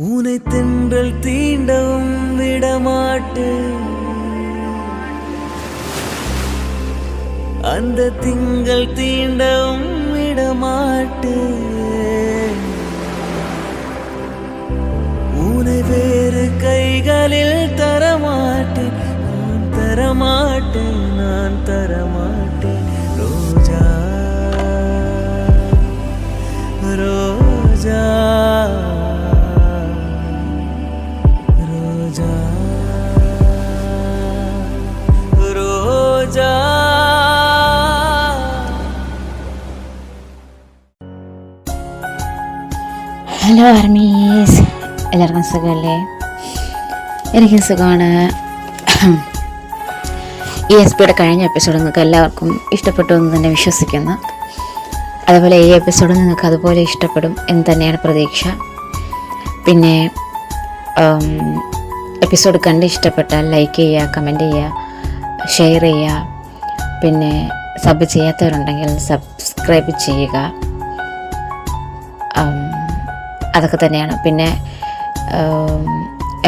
ஊனை தென்றல் தீண்டவும் விடமாட்டு அந்த திங்கள் தீண்டவும் விடமாட்டு ஊனை வேறு கைகளில் தரமாட்டேன் நான் தரமாட்டேன் நான் தரமாட்டேன் ரோஜா ரோஜா ഹലോ ആർമീസ്, എല്ലാവർക്കും സുഖമല്ലേ? എനിക്കും സുഖമാണ്. ഈ എസ് പിയുടെ കഴിഞ്ഞ എപ്പിസോഡ് നിങ്ങൾക്ക് എല്ലാവർക്കും ഇഷ്ടപ്പെട്ടു എന്ന് തന്നെ വിശ്വസിക്കുന്നു. അതുപോലെ ഈ എപ്പിസോഡ് നിങ്ങൾക്ക് അതുപോലെ ഇഷ്ടപ്പെടും എന്ന് തന്നെയാണ് പ്രതീക്ഷ. പിന്നെ എപ്പിസോഡ് കണ്ട് ഇഷ്ടപ്പെട്ടാൽ ലൈക്ക് ചെയ്യുക, കമൻറ്റ് ചെയ്യുക, ഷെയർ ചെയ്യുക. പിന്നെ സബ് ചെയ്യാത്തവരുണ്ടെങ്കിൽ സബ്സ്ക്രൈബ് ചെയ്യുക. അതൊക്കെ തന്നെയാണ്. പിന്നെ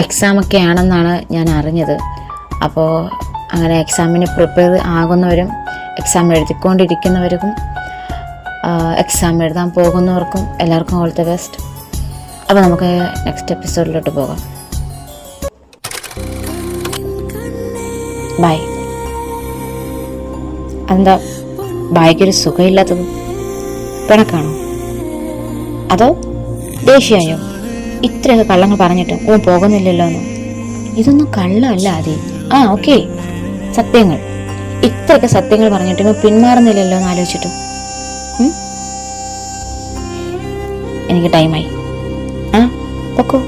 എക്സാമൊക്കെ ആണെന്നാണ് ഞാൻ അറിഞ്ഞത്. അപ്പോൾ അങ്ങനെ എക്സാമിന് പ്രിപ്പയർ ആകുന്നവരും എക്സാം എഴുതിക്കൊണ്ടിരിക്കുന്നവർക്കും എക്സാം എഴുതാൻ പോകുന്നവർക്കും എല്ലാവർക്കും ഓൾ ദി ബെസ്റ്റ്. അപ്പോൾ നമുക്ക് നെക്സ്റ്റ് എപ്പിസോഡിലോട്ട് പോകാം. ബൈ. എന്താ ബായ്ക്കൊരു സുഖമില്ലാത്തത്? പിണക്കാണോ? അതോ ദേഷ്യായോ? ഇത്രയൊക്കെ കള്ളങ്ങൾ പറഞ്ഞിട്ട് ഓൻ പോകുന്നില്ലല്ലോ എന്ന്. ഇതൊന്നും കള്ളമല്ല ആദി. ഓക്കെ, സത്യങ്ങൾ. ഇത്രയൊക്കെ സത്യങ്ങൾ പറഞ്ഞിട്ട് ഇവ പിന്മാറുന്നില്ലല്ലോ എന്ന് ആലോചിച്ചിട്ട് എനിക്ക് ടൈമായി. പൊക്കോ.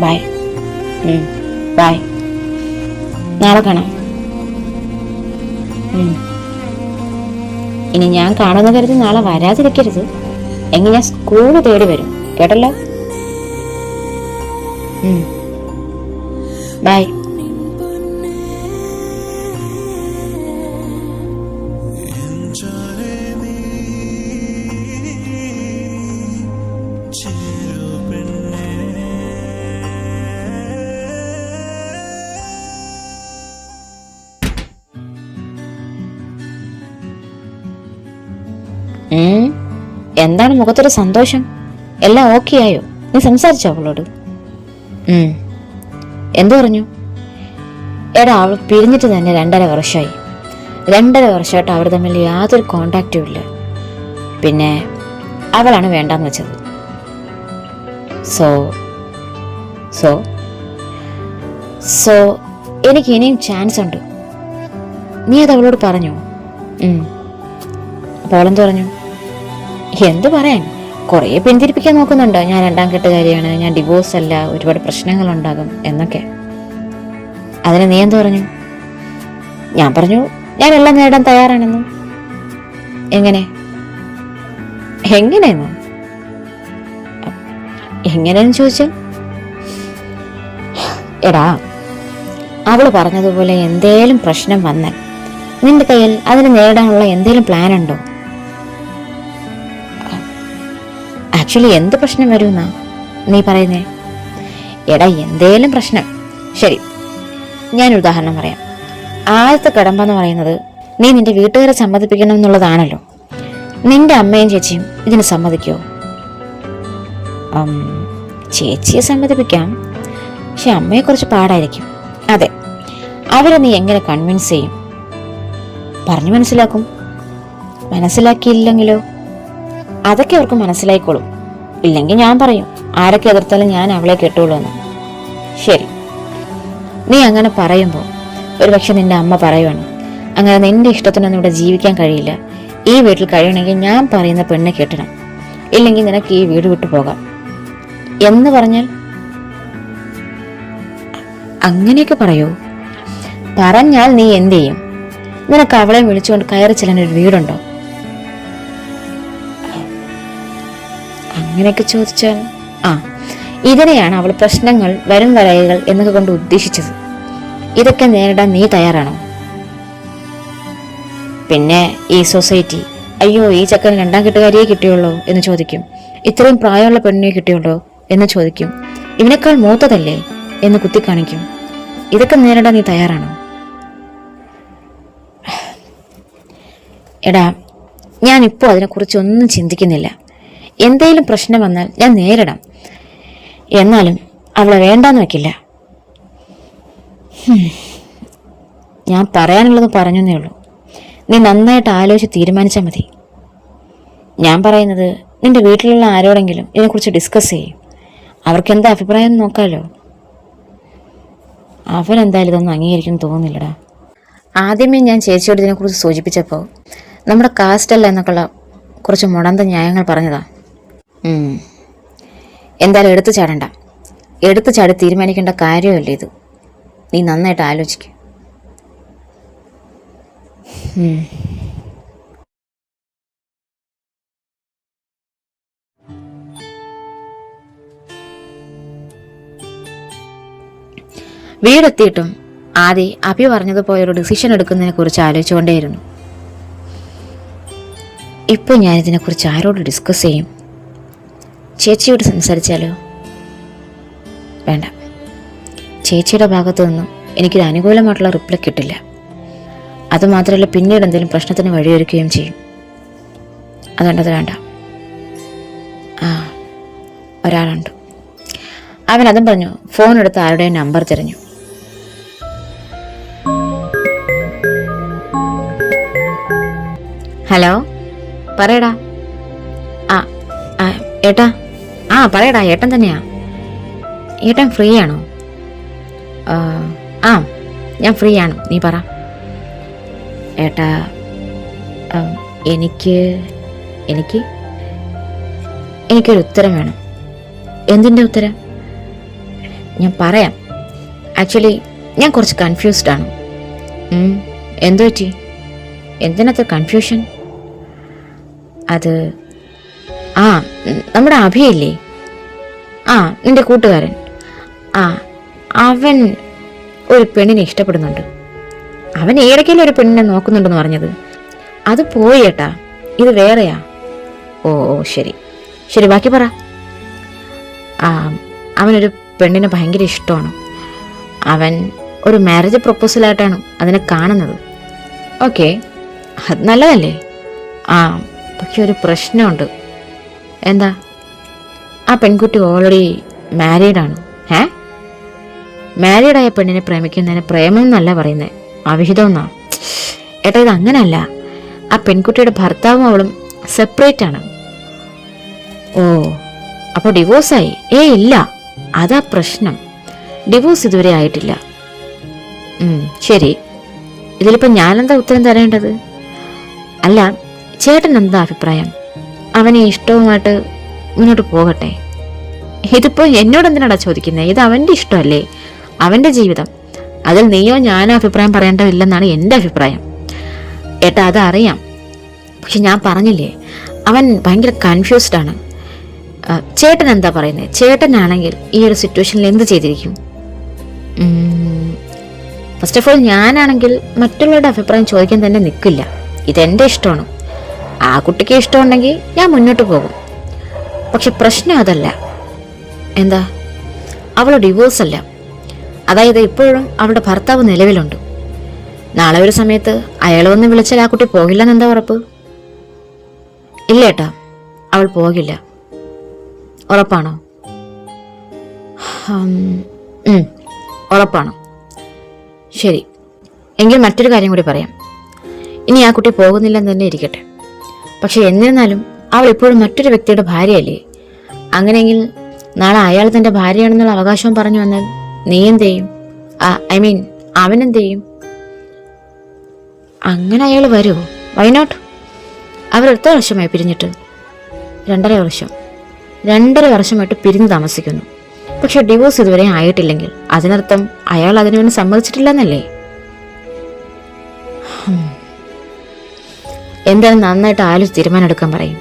ബൈ. ബൈ. നാളെ കാണാം. ഇനി ഞാൻ കാണുന്ന കരുതി നാളെ വരാതിരിക്കരുത്. എങ്കിൽ ഞാൻ സ്കൂള് തേടി വരും. കേട്ടല്ലോ? ബൈ. എന്താണ് മുഖത്തൊരു സന്തോഷം? എല്ലാം ഓക്കെ ആയോ? നീ സംസാരിച്ചോ അവളോട്? എന്തു പറഞ്ഞു? എടാ, അവൾ പിരിഞ്ഞിട്ട് തന്നെ 2.5 വർഷമായി. 2.5 വർഷമായിട്ട് അവർ തമ്മിൽ യാതൊരു കോണ്ടാക്റ്റും ഇല്ല. പിന്നെ അവളാണ് വേണ്ടാന്ന് വെച്ചത്. സോ എനിക്ക് ഇനിയും ചാൻസ് ഉണ്ട്. നീ അത് അവളോട് പറഞ്ഞോ? അപ്പോൾ അവളെന്ത് പറഞ്ഞു? എന്ത് പറയാൻ, കുറേ പിന്തിരിപ്പിക്കാൻ നോക്കുന്നുണ്ട്. ഞാൻ 2ാം കെട്ടുകാരിയാണ്, ഞാൻ ഡിവോഴ്സ് അല്ല, ഒരുപാട് പ്രശ്നങ്ങളുണ്ടാകും എന്നൊക്കെ. അതിന് നീ എന്ത് പറഞ്ഞു? ഞാൻ പറഞ്ഞു ഞാൻ എല്ലാം നേടാൻ തയ്യാറാണെന്ന്. എങ്ങനെയെന്നോ? എങ്ങനെയെന്ന് ചോദിച്ചാൽ, എടാ, അവള് പറഞ്ഞതുപോലെ എന്തേലും പ്രശ്നം വന്നാൽ നിന്റെ കയ്യിൽ അതിന് നേടാനുള്ള എന്തേലും പ്ലാൻ ഉണ്ടോ? ആക്ച്വലി എന്ത് പ്രശ്നം വരുമെന്നാ നീ പറയുന്നേ? എടാ, എന്തേലും പ്രശ്നം. ശരി, ഞാനൊരു ഉദാഹരണം പറയാം. ആദ്യത്തെ കടമ്പെന്ന് പറയുന്നത് നീ നിന്റെ വീട്ടുകാരെ സമ്മതിപ്പിക്കണം എന്നുള്ളതാണല്ലോ. നിന്റെ അമ്മയും ചേച്ചിയും ഇതിന് സമ്മതിക്കുമോ? ചേച്ചിയെ സമ്മതിപ്പിക്കാം, പക്ഷെ അമ്മയെ കുറിച്ച് പാടായിരിക്കും. അതെ, അവരെ നീ എങ്ങനെ കൺവിൻസ് ചെയ്യും? പറഞ്ഞു മനസ്സിലാക്കും. മനസ്സിലാക്കിയില്ലെങ്കിലോ? അതൊക്കെ അവർക്ക് മനസ്സിലായിക്കോളും. ഇല്ലെങ്കിൽ ഞാൻ പറയും, ആരൊക്കെ എതിർത്താലും ഞാൻ അവളെ കെട്ടുള്ളൂ എന്ന്. ശരി, നീ അങ്ങനെ പറയുമ്പോൾ ഒരുപക്ഷെ നിന്റെ അമ്മ പറയുവാണ്, അങ്ങനെ നിന്റെ ഇഷ്ടത്തിനൊന്നും ഇവിടെ ജീവിക്കാൻ കഴിയില്ല, ഈ വീട്ടിൽ കഴിയണമെങ്കിൽ ഞാൻ പറയുന്ന പെണ്ണെ കെട്ടണം, ഇല്ലെങ്കിൽ നിനക്ക് ഈ വീട് വിട്ടു പോകാം എന്ന് പറഞ്ഞാൽ അങ്ങനെയൊക്കെ പറയൂ? പറഞ്ഞാൽ നീ എന്ത് ചെയ്യും? നിനക്ക് അവളെ വിളിച്ചുകൊണ്ട് കയറി ചെല്ലാനൊരു വീടുണ്ടോ? അങ്ങനെയൊക്കെ ചോദിച്ചാൽ ഇതിനെയാണ് അവൾ പ്രശ്നങ്ങൾ, വരും വരയുകൾ എന്നൊക്കെ കൊണ്ട് ഉദ്ദേശിച്ചത്. ഇതൊക്കെ നേരിടാൻ നീ തയ്യാറാണോ? പിന്നെ ഈ സൊസൈറ്റി അയ്യോ ഈ ചക്കന് രണ്ടാം കെട്ടുകാരിയെ കിട്ടിയുള്ളൂ എന്ന് ചോദിക്കും. ഇത്രയും പ്രായമുള്ള പെണ്ണിനെ കിട്ടിയുണ്ടോ എന്ന് ചോദിക്കും. ഇവനേക്കാൾ മൂത്തതല്ലേ എന്ന് കുത്തിക്കാണിക്കും. ഇതൊക്കെ നേരിടാൻ നീ തയ്യാറാണോ? എടാ, ഞാനിപ്പോൾ അതിനെക്കുറിച്ച് ഒന്നും ചിന്തിക്കുന്നില്ല. എന്തെങ്കിലും പ്രശ്നം വന്നാൽ ഞാൻ നേരിടാം. എന്നാലും അവളെ വേണ്ടാന്ന് വെക്കില്ല. ഞാൻ പറയാനുള്ളത് പറഞ്ഞേ ഉള്ളൂ. നീ നന്നായിട്ട് ആലോചിച്ച് തീരുമാനിച്ചാൽ മതി. ഞാൻ പറയുന്നത് നിന്റെ വീട്ടിലുള്ള ആരോടെങ്കിലും ഇതിനെക്കുറിച്ച് ഡിസ്കസ് ചെയ്യും. അവർക്ക് എന്താ അഭിപ്രായം എന്ന് നോക്കാമല്ലോ. അവരെന്തായാലും ഇതൊന്നും അംഗീകരിക്കുമെന്ന് തോന്നുന്നില്ലടാ. ആദ്യമേ ഞാൻ ചേച്ചിയോട് ഇതിനെക്കുറിച്ച് സൂചിപ്പിച്ചപ്പോൾ നമ്മുടെ കാസ്റ്റല്ല എന്നൊക്കെയുള്ള കുറച്ച് മുടന്ത ന്യായങ്ങൾ പറഞ്ഞതാ. എന്തായാലും എടുത്തു ചാടണ്ട. എടുത്തു ചാടി തീരുമാനിക്കേണ്ട കാര്യമല്ലേ ഇത്. നീ നന്നായിട്ട് ആലോചിക്കും. വീടെത്തിയിട്ടും ആദ്യം അഭി പറഞ്ഞതുപോലെ ഒരു ഡിസിഷൻ എടുക്കുന്നതിനെ കുറിച്ച് ആലോചിച്ചുകൊണ്ടേയിരുന്നു. ഇപ്പോൾ ഞാനിതിനെക്കുറിച്ച് ആരോട് ഡിസ്കസ് ചെയ്യും? ചേച്ചിയോട് സംസാരിച്ചാലോ? വേണ്ട, ചേച്ചിയുടെ ഭാഗത്തു നിന്നും എനിക്കൊരു അനുകൂലമായിട്ടുള്ള റിപ്ലൈ കിട്ടില്ല. അതുമാത്രമല്ല, പിന്നീട് എന്തെങ്കിലും പ്രശ്നത്തിന് വഴിയൊരുക്കുകയും ചെയ്യും. അതുകൊണ്ടത് വേണ്ട. ഒരാളുണ്ട്. അവൻ അതും പറഞ്ഞു ഫോൺ എടുത്ത് ആരുടെയും നമ്പർ തിരഞ്ഞു. ഹലോ, പറയടാ. ഏട്ടാ. പറയടാ, ഏട്ടൻ തന്നെയാ. ഏട്ടൻ ഫ്രീ ആണോ? ഞാൻ ഫ്രീ ആണ്, നീ പറ. ഏട്ടാ, എനിക്കൊരു ഉത്തരം വേണം. എന്തിൻ്റെ ഉത്തരം? ഞാൻ പറയാം. ആക്ച്വലി ഞാൻ കുറച്ച് കൺഫ്യൂസ്ഡ് ആണ്. എന്തു പറ്റി? എന്തിനത്ര കൺഫ്യൂഷൻ? അത് നമ്മുടെ അഭിയില്ലേ, നിന്റെ കൂട്ടുകാരൻ, അവൻ ഒരു പെണ്ണിനെ ഇഷ്ടപ്പെടുന്നുണ്ട്. അവൻ ഏതൊക്കെയും ഒരു പെണ്ണിനെ നോക്കുന്നുണ്ടെന്ന് പറഞ്ഞത്. അത് പോയി ഏട്ടാ, ഇത് വേറെയാ. ഓ ശരി ശരി, ബാക്കി പറ. അവനൊരു പെണ്ണിനെ ഭയങ്കര ഇഷ്ടമാണ്. അവൻ ഒരു മാരേജ് പ്രപ്പോസലായിട്ടാണ് അതിനെ കാണുന്നത്. ഓക്കെ, അത് നല്ലതല്ലേ? പക്ഷെ ഒരു പ്രശ്നമുണ്ട്. എന്താ? ആ പെൺകുട്ടി ഓൾറെഡി മാരീഡാണ്. മാരീഡായ പെണ്ണിനെ പ്രേമിക്കുന്നതിന് പ്രേമം എന്നല്ല പറയുന്നത്, അവിഹിതം എന്നാ. ഏട്ടാ, ഇത് അങ്ങനല്ല. ആ പെൺകുട്ടിയുടെ ഭർത്താവും അവളും സെപ്പറേറ്റ് ആണ്. ഓ, അപ്പോൾ ഡിവോഴ്സായി? ഇല്ല, അതാ പ്രശ്നം. ഡിവോഴ്സ് ഇതുവരെ ആയിട്ടില്ല. ശരി, ഇതിലിപ്പോൾ ഞാനെന്താ ഉത്തരം തരേണ്ടത്? അല്ല, ചേട്ടൻ എന്താ അഭിപ്രായം? അവനെ ഇഷ്ടവുമായിട്ട് മുന്നോട്ട് പോകട്ടെ. ഇതിപ്പോൾ എന്നോട് എന്തിനാടാ ചോദിക്കുന്നത്? ഇത് അവൻ്റെ ഇഷ്ടമല്ലേ, അവൻ്റെ ജീവിതം. അതിൽ നീയോ ഞാനോ അഭിപ്രായം പറയേണ്ടതില്ലെന്നാണ് എൻ്റെ അഭിപ്രായം. ഏട്ടാ, അതറിയാം. പക്ഷെ ഞാൻ പറഞ്ഞില്ലേ, അവൻ ഭയങ്കര കൺഫ്യൂസ്ഡ് ആണ്. ചേട്ടൻ എന്താ പറയുന്നത്? ചേട്ടനാണെങ്കിൽ ഈ ഒരു സിറ്റുവേഷനിൽ എന്ത് ചെയ്തിരിക്കും? ഫസ്റ്റ് ഓഫ് ഓൾ, ഞാനാണെങ്കിൽ മറ്റുള്ളവരുടെ അഭിപ്രായം ചോദിക്കാൻ തന്നെ നിൽക്കില്ല. ഇതെൻ്റെ ഇഷ്ടമാണ്. ആ കുട്ടിക്ക് ഇഷ്ടമുണ്ടെങ്കിൽ ഞാൻ മുന്നോട്ട് പോകും. പക്ഷെ പ്രശ്നം അതല്ല. എന്താ? അവൾ ഡിവോഴ്സ് അല്ല. അതായത് ഇപ്പോഴും അവളുടെ ഭർത്താവ് നിലവിലുണ്ട്. നാളെ ഒരു സമയത്ത് അയാൾ വന്ന് വിളിച്ചാൽ ആ കുട്ടി പോകില്ലെന്ന് എന്താ ഉറപ്പ്? ഇല്ല ഏട്ടാ, അവൾ പോകില്ല. ഉറപ്പാണോ? ഉറപ്പാണ്. ശരി, എങ്കിൽ മറ്റൊരു കാര്യം കൂടി പറയാം. ഇനി ആ കുട്ടി പോകുന്നില്ലെന്ന് തന്നെ ഇരിക്കട്ടെ. പക്ഷെ എന്നിരുന്നാലും അവൾ ഇപ്പോഴും മറ്റൊരു വ്യക്തിയുടെ ഭാര്യയല്ലേ. അങ്ങനെയെങ്കിൽ നാളെ അയാൾ തൻ്റെ ഭാര്യയാണെന്നുള്ള അവകാശം പറഞ്ഞു വന്നാൽ നീ എന്ത് ചെയ്യും? അവനെന്ത് ചെയ്യും? അങ്ങനെ അയാൾ വരുമോ? Why not? അവർ എത്ര വർഷമായി പിരിഞ്ഞിട്ട്? 2.5 വർഷം. 2.5 വർഷമായിട്ട് പിരിഞ്ഞ് താമസിക്കുന്നു. പക്ഷെ ഡിവോഴ്സ് ഇതുവരെ ആയിട്ടില്ലെങ്കിൽ അതിനർത്ഥം അയാൾ അതിനുവേണ്ടി സമ്മതിച്ചിട്ടില്ലെന്നല്ലേ? എന്തായാലും നന്നായിട്ട് ആലോചിച്ച് തീരുമാനം എടുക്കാൻ പറയും.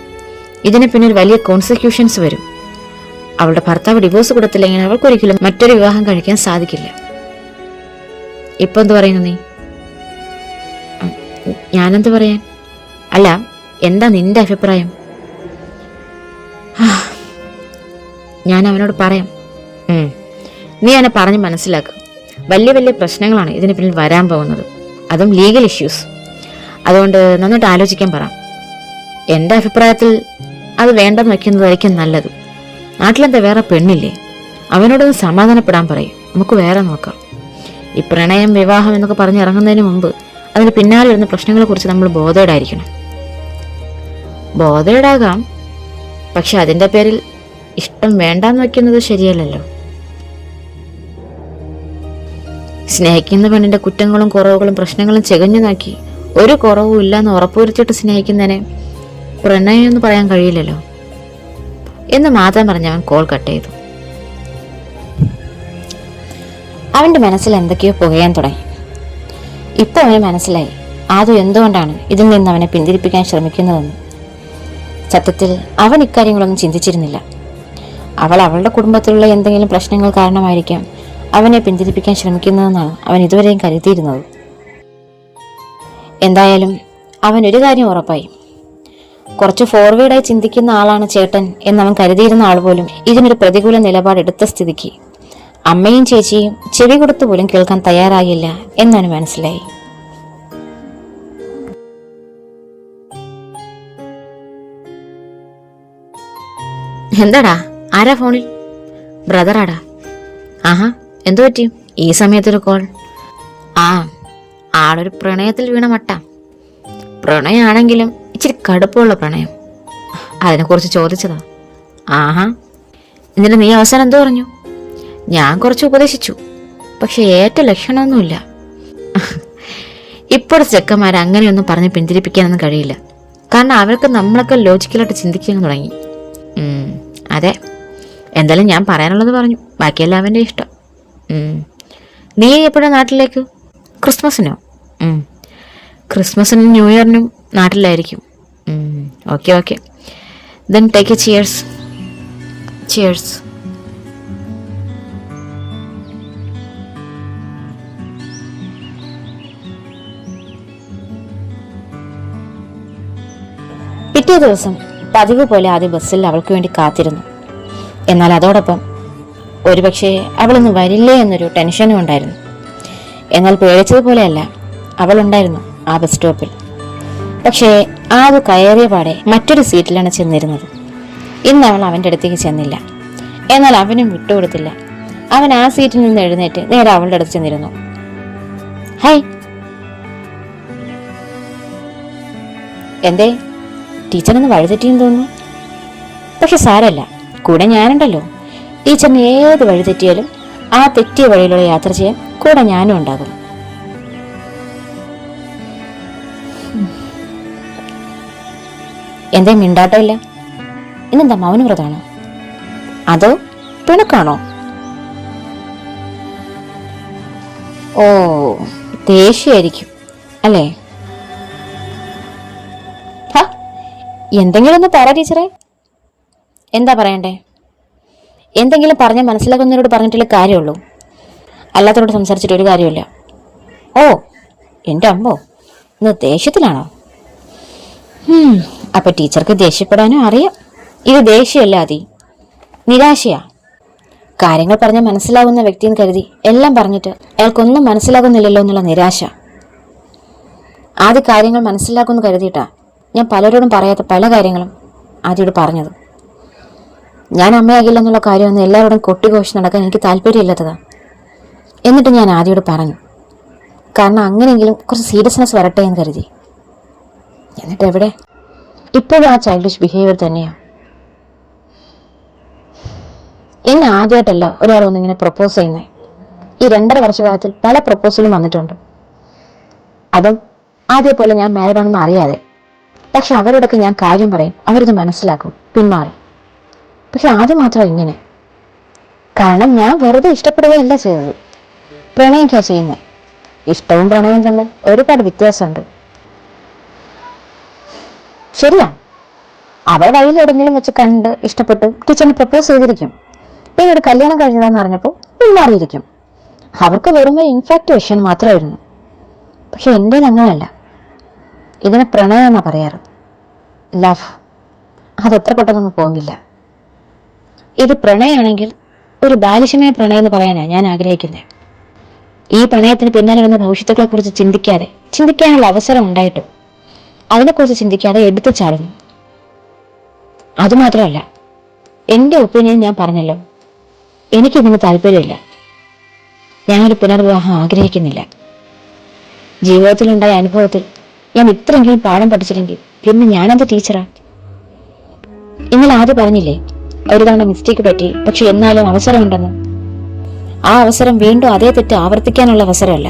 ഇതിന് പിന്നെ ഒരു വലിയ കോൺസിക്യൂഷൻസ് വരും. അവളുടെ ഭർത്താവ് ഡിവോഴ്സ് കൊടുത്തില്ലെങ്കിൽ അവൾക്കൊരിക്കലും മറ്റൊരു വിവാഹം കഴിക്കാൻ സാധിക്കില്ല. ഇപ്പൊ എന്ത് പറയുന്നു നീ? ഞാനെന്ത് പറയാൻ? അല്ല, എന്താ നിന്റെ അഭിപ്രായം? ഞാൻ അവനോട് പറയാം. നീ അവനെ പറഞ്ഞ് മനസ്സിലാക്കും. വലിയ വലിയ പ്രശ്നങ്ങളാണ് ഇതിന് പിന്നിൽ വരാൻ പോകുന്നത്, അതും ലീഗൽ ഇഷ്യൂസ്. അതുകൊണ്ട് നന്നായിട്ട് ആലോചിക്കാൻ പറ. എൻ്റെ അഭിപ്രായത്തിൽ അത് വേണ്ടെന്ന് വെക്കുന്നതായിരിക്കും നല്ലത്. നാട്ടിലെന്താ വേറെ പെണ്ണില്ലേ? അവനോടൊന്ന് സമാധാനപ്പെടാൻ പറയും. നമുക്ക് വേറെ നോക്കാം. ഈ പ്രണയം, വിവാഹം എന്നൊക്കെ പറഞ്ഞ് ഇറങ്ങുന്നതിന് മുമ്പ് അതിന് പിന്നാലെ വരുന്ന പ്രശ്നങ്ങളെ കുറിച്ച് നമ്മൾ ബോധേഡായിരിക്കണം. ബോധേഡാകാം, പക്ഷെ അതിൻ്റെ പേരിൽ ഇഷ്ടം വേണ്ടാന്ന് വെക്കുന്നത് ശരിയല്ലല്ലോ. സ്നേഹിക്കുന്ന പെണ്ണിന്റെ കുറ്റങ്ങളും കുറവുകളും പ്രശ്നങ്ങളും ചെകഞ്ഞു നോക്കി ഒരു കുറവും ഇല്ലാന്ന് ഉറപ്പുവരുത്തിയിട്ട് സ്നേഹിക്കുന്നതിനെ പ്രണയം എന്ന് പറയാൻ കഴിയില്ലല്ലോ എന്ന് മാത്രം പറഞ്ഞ് അവൻ കോൾ കട്ട് ചെയ്തു. അവന്റെ മനസ്സിൽ എന്തൊക്കെയോ പുകയാൻ തുടങ്ങി. ഇപ്പൊ അവന് മനസ്സിലായി ആദ്യം എന്തുകൊണ്ടാണ് ഇതിൽ നിന്ന് അവനെ പിന്തിരിപ്പിക്കാൻ ശ്രമിക്കുന്നതെന്ന്. സത്യത്തിൽ അവൻ ഇക്കാര്യങ്ങളൊന്നും ചിന്തിച്ചിരുന്നില്ല. അവൾ അവളുടെ കുടുംബത്തിലുള്ള എന്തെങ്കിലും പ്രശ്നങ്ങൾ കാരണമായിരിക്കാം അവനെ പിന്തിരിപ്പിക്കാൻ ശ്രമിക്കുന്നതെന്നാണ് അവൻ ഇതുവരെയും കരുതിയിരുന്നത്. എന്തായാലും അവൻ ഒരു കാര്യം ഉറപ്പായി. കുറച്ച് ഫോർവേഡായി ചിന്തിക്കുന്ന ആളാണ് ചേട്ടൻ എന്നവൻ കരുതിയിരുന്ന ആൾ പോലും ഇതിനൊരു പ്രതികൂല നിലപാടെടുത്ത സ്ഥിതിക്ക് അമ്മയും ചേച്ചിയും ചെവി കൊടുത്തു പോലും കേൾക്കാൻ തയ്യാറായില്ല എന്നവന് മനസ്സിലായി. എന്താടാ, ആരാ ഫോണിൽ? ബ്രദറാടാ. ആഹാ, എന്തു പറ്റി ഈ സമയത്തൊരു കോൾ? ആളൊരു പ്രണയത്തിൽ വീണ മട്ട. പ്രണയമാണെങ്കിലും ഇച്ചിരി കടുപ്പമുള്ള പ്രണയം. അതിനെക്കുറിച്ച് ചോദിച്ചതാ. ആഹാ, എന്നിട്ട് നീ അവസാനം എന്തോ പറഞ്ഞു? ഞാൻ കുറച്ച് ഉപദേശിച്ചു, പക്ഷെ ഏറ്റ ലക്ഷണമൊന്നുമില്ല. ഇപ്പോഴത്തെ ചെക്കന്മാരെ അങ്ങനെയൊന്നും പറഞ്ഞ് പിന്തിരിപ്പിക്കാനൊന്നും കഴിയില്ല. കാരണം അവർക്ക് നമ്മളൊക്കെ ലോജിക്കലായിട്ട് ചിന്തിക്കാൻ തുടങ്ങി. അതെ, എന്തായാലും ഞാൻ പറയാനുള്ളത് പറഞ്ഞു. ബാക്കിയെല്ലാം അവൻ്റെ ഇഷ്ടം. നീ എപ്പോഴാണ് നാട്ടിലേക്ക്? ക്രിസ്മസിനോ? ക്രിസ്മസിനും ന്യൂ ഇയറിനും നാട്ടിലായിരിക്കും. Okay okay, then take a cheers. Cheers. പിറ്റേ ദിവസം പതിവ് പോലെ ആദ്യ ബസ്സിൽ അവൾക്ക് വേണ്ടി കാത്തിരുന്നു. എന്നാൽ അതോടൊപ്പം ഒരുപക്ഷെ അവളൊന്ന് വരില്ലേ എന്നൊരു ടെൻഷനും ഉണ്ടായിരുന്നു. എന്നാൽ പേടിച്ചതുപോലെയല്ല, അവളുണ്ടായിരുന്നു ആ ബസ് സ്റ്റോപ്പിൽ. പക്ഷേ അത് കയറിയ പാടെ മറ്റൊരു സീറ്റിലാണ് ചെന്നിരുന്നത്. ഇന്ന് അവൾ അവൻ്റെ അടുത്തേക്ക് ചെന്നില്ല. എന്നാൽ അവനും വിട്ടുകൊടുത്തില്ല. അവൻ ആ സീറ്റിൽ നിന്ന് എഴുന്നേറ്റ് നേരെ അവളുടെ അടുത്ത് ചെന്നിരുന്നു. ഹായ്. എന്തേ, ടീച്ചറൊന്ന് വഴിതെറ്റിയെന്ന് തോന്നുന്നു. പക്ഷെ സാരല്ല, കൂടെ ഞാനുണ്ടല്ലോ. ടീച്ചറിന് ഏത് വഴി തെറ്റിയാലും ആ തെറ്റിയ വഴിയിലൂടെ യാത്ര ചെയ്യാൻ കൂടെ ഞാനും ഉണ്ടാകും. എന്തേ മിണ്ടാട്ടോ ഇല്ല? ഇന്നെന്താ മൗനവ്രതാണോ അതോ പിണക്കാണോ? ഓ, ദേഷ്യായിരിക്കും അല്ലേ? എന്തെങ്കിലും ഒന്ന് പറ ടീച്ചറെ. എന്താ പറയണ്ടേ? എന്തെങ്കിലും പറഞ്ഞാൽ മനസ്സിലാക്കുന്നവരോട് പറഞ്ഞിട്ടുള്ള കാര്യമുള്ളൂ, അല്ലാത്തവരോട് സംസാരിച്ചിട്ട് ഒരു കാര്യമില്ല. ഓ, എൻ്റെ അമ്മോ, ഇന്ന് ദേഷ്യത്തിലാണോ? അപ്പൊ ടീച്ചർക്ക് ദേഷ്യപ്പെടാനും അറിയാം. ഇത് ദേഷ്യമല്ല, അതി നിരാശയാ. കാര്യങ്ങൾ പറഞ്ഞാൽ മനസ്സിലാകുന്ന വ്യക്തിയെന്ന് കരുതി എല്ലാം പറഞ്ഞിട്ട് അയാൾക്കൊന്നും മനസ്സിലാകുന്നില്ലല്ലോ എന്നുള്ള നിരാശ. ആദ്യ കാര്യങ്ങൾ മനസ്സിലാക്കുമെന്ന് കരുതിയിട്ടാ ഞാൻ പലരോടും പറയാത്ത പല കാര്യങ്ങളും ആദ്യയോട് പറഞ്ഞത്. ഞാൻ അമ്മയാകില്ല എന്നുള്ള കാര്യമൊന്നും എല്ലാവരോടും കൊട്ടിഘോഷിച്ച് നടക്കാൻ എനിക്ക് താല്പര്യമില്ലാത്തതാ. എന്നിട്ട് ഞാൻ ആദ്യയോട് പറഞ്ഞു, കാരണം അങ്ങനെയെങ്കിലും കുറച്ച് സീരിയസ്നെസ് വരട്ടെ എന്ന് കരുതി. എന്നിട്ട് എവിടെ? ഇപ്പോഴും ആ ചൈൽഡിഷ് ബിഹേവിയർ തന്നെയാണ്. എന്നെ ആദ്യമായിട്ടല്ല ഒരാളൊന്നിങ്ങനെ പ്രപ്പോസ് ചെയ്യുന്നത്. ഈ 2.5 വർഷകാലത്തിൽ പല പ്രപ്പോസലും വന്നിട്ടുണ്ട്. അതും അതേപോലെ ഞാൻ മാരീഡാണെന്ന് അറിയാതെ. പക്ഷെ അവരോടൊക്കെ ഞാൻ കാര്യം പറയും, അവരത് മനസ്സിലാക്കും, പിന്മാറും. പക്ഷെ ആദ്യം മാത്രം ഇങ്ങനെ. കാരണം ഞാൻ വെറുതെ ഇഷ്ടപ്പെടുകയല്ല ചെയ്തത്, പ്രണയിക്കാ ചെയ്യുന്നത്. ഇഷ്ടവും പ്രണയവും തമ്മിൽ ഒരുപാട് വ്യത്യാസമുണ്ട്. ശരിയാ, അവർ വഴിയിൽ എവിടെങ്കിലും വെച്ച് കണ്ട് ഇഷ്ടപ്പെട്ട് ടീച്ചറിന് പ്രപ്പോസ് ചെയ്തിരിക്കും. പിന്നീട് കല്യാണം കഴിഞ്ഞതാന്ന് അറിഞ്ഞപ്പോൾ പിന്മാറിയിരിക്കും. അവർക്ക് വെറും ഇൻഫാക്ച്വേഷൻ മാത്രമായിരുന്നു. പക്ഷെ എൻ്റേത് അങ്ങനെയല്ല. ഇതിനെ പ്രണയം എന്നാ പറയാറ്, ലവ്. അതെത്ര പെട്ടെന്നൊന്നും പോകില്ല. ഇത് പ്രണയമാണെങ്കിൽ ഒരു ബാലിശമായ പ്രണയം എന്ന് പറയാനാണ് ഞാൻ ആഗ്രഹിക്കുന്നത്. ഈ പ്രണയത്തിന് പിന്നാലെ വരുന്ന ഭവിഷ്യത്തുക്കളെ കുറിച്ച് ചിന്തിക്കാനുള്ള അവസരം ഉണ്ടായിട്ടും അതിനെക്കുറിച്ച് ചിന്തിക്കാതെ എടുത്തു ചാടുന്നു. അതുമാത്രമല്ല, എന്റെ ഒപ്പീനിയൻ ഞാൻ പറഞ്ഞല്ലോ, എനിക്കിതിന് താല്പര്യമില്ല. ഞാനൊരു പുനർവിവാഹം ആഗ്രഹിക്കുന്നില്ല. ജീവിതത്തിലുണ്ടായ അനുഭവത്തിൽ ഞാൻ ഇത്രയെങ്കിലും പാഠം പഠിച്ചില്ലെങ്കിൽ പിന്നെ ഞാനെന്ത് ടീച്ചറാ? ഇന്നലെ ആദ്യം പറഞ്ഞില്ലേ, ഒരു തവണ മിസ്റ്റേക്ക് പറ്റി, പക്ഷെ എന്നാലും അവസരമുണ്ടെന്ന്. ആ അവസരം വീണ്ടും അതേ തെറ്റ് ആവർത്തിക്കാനുള്ള അവസരമല്ല,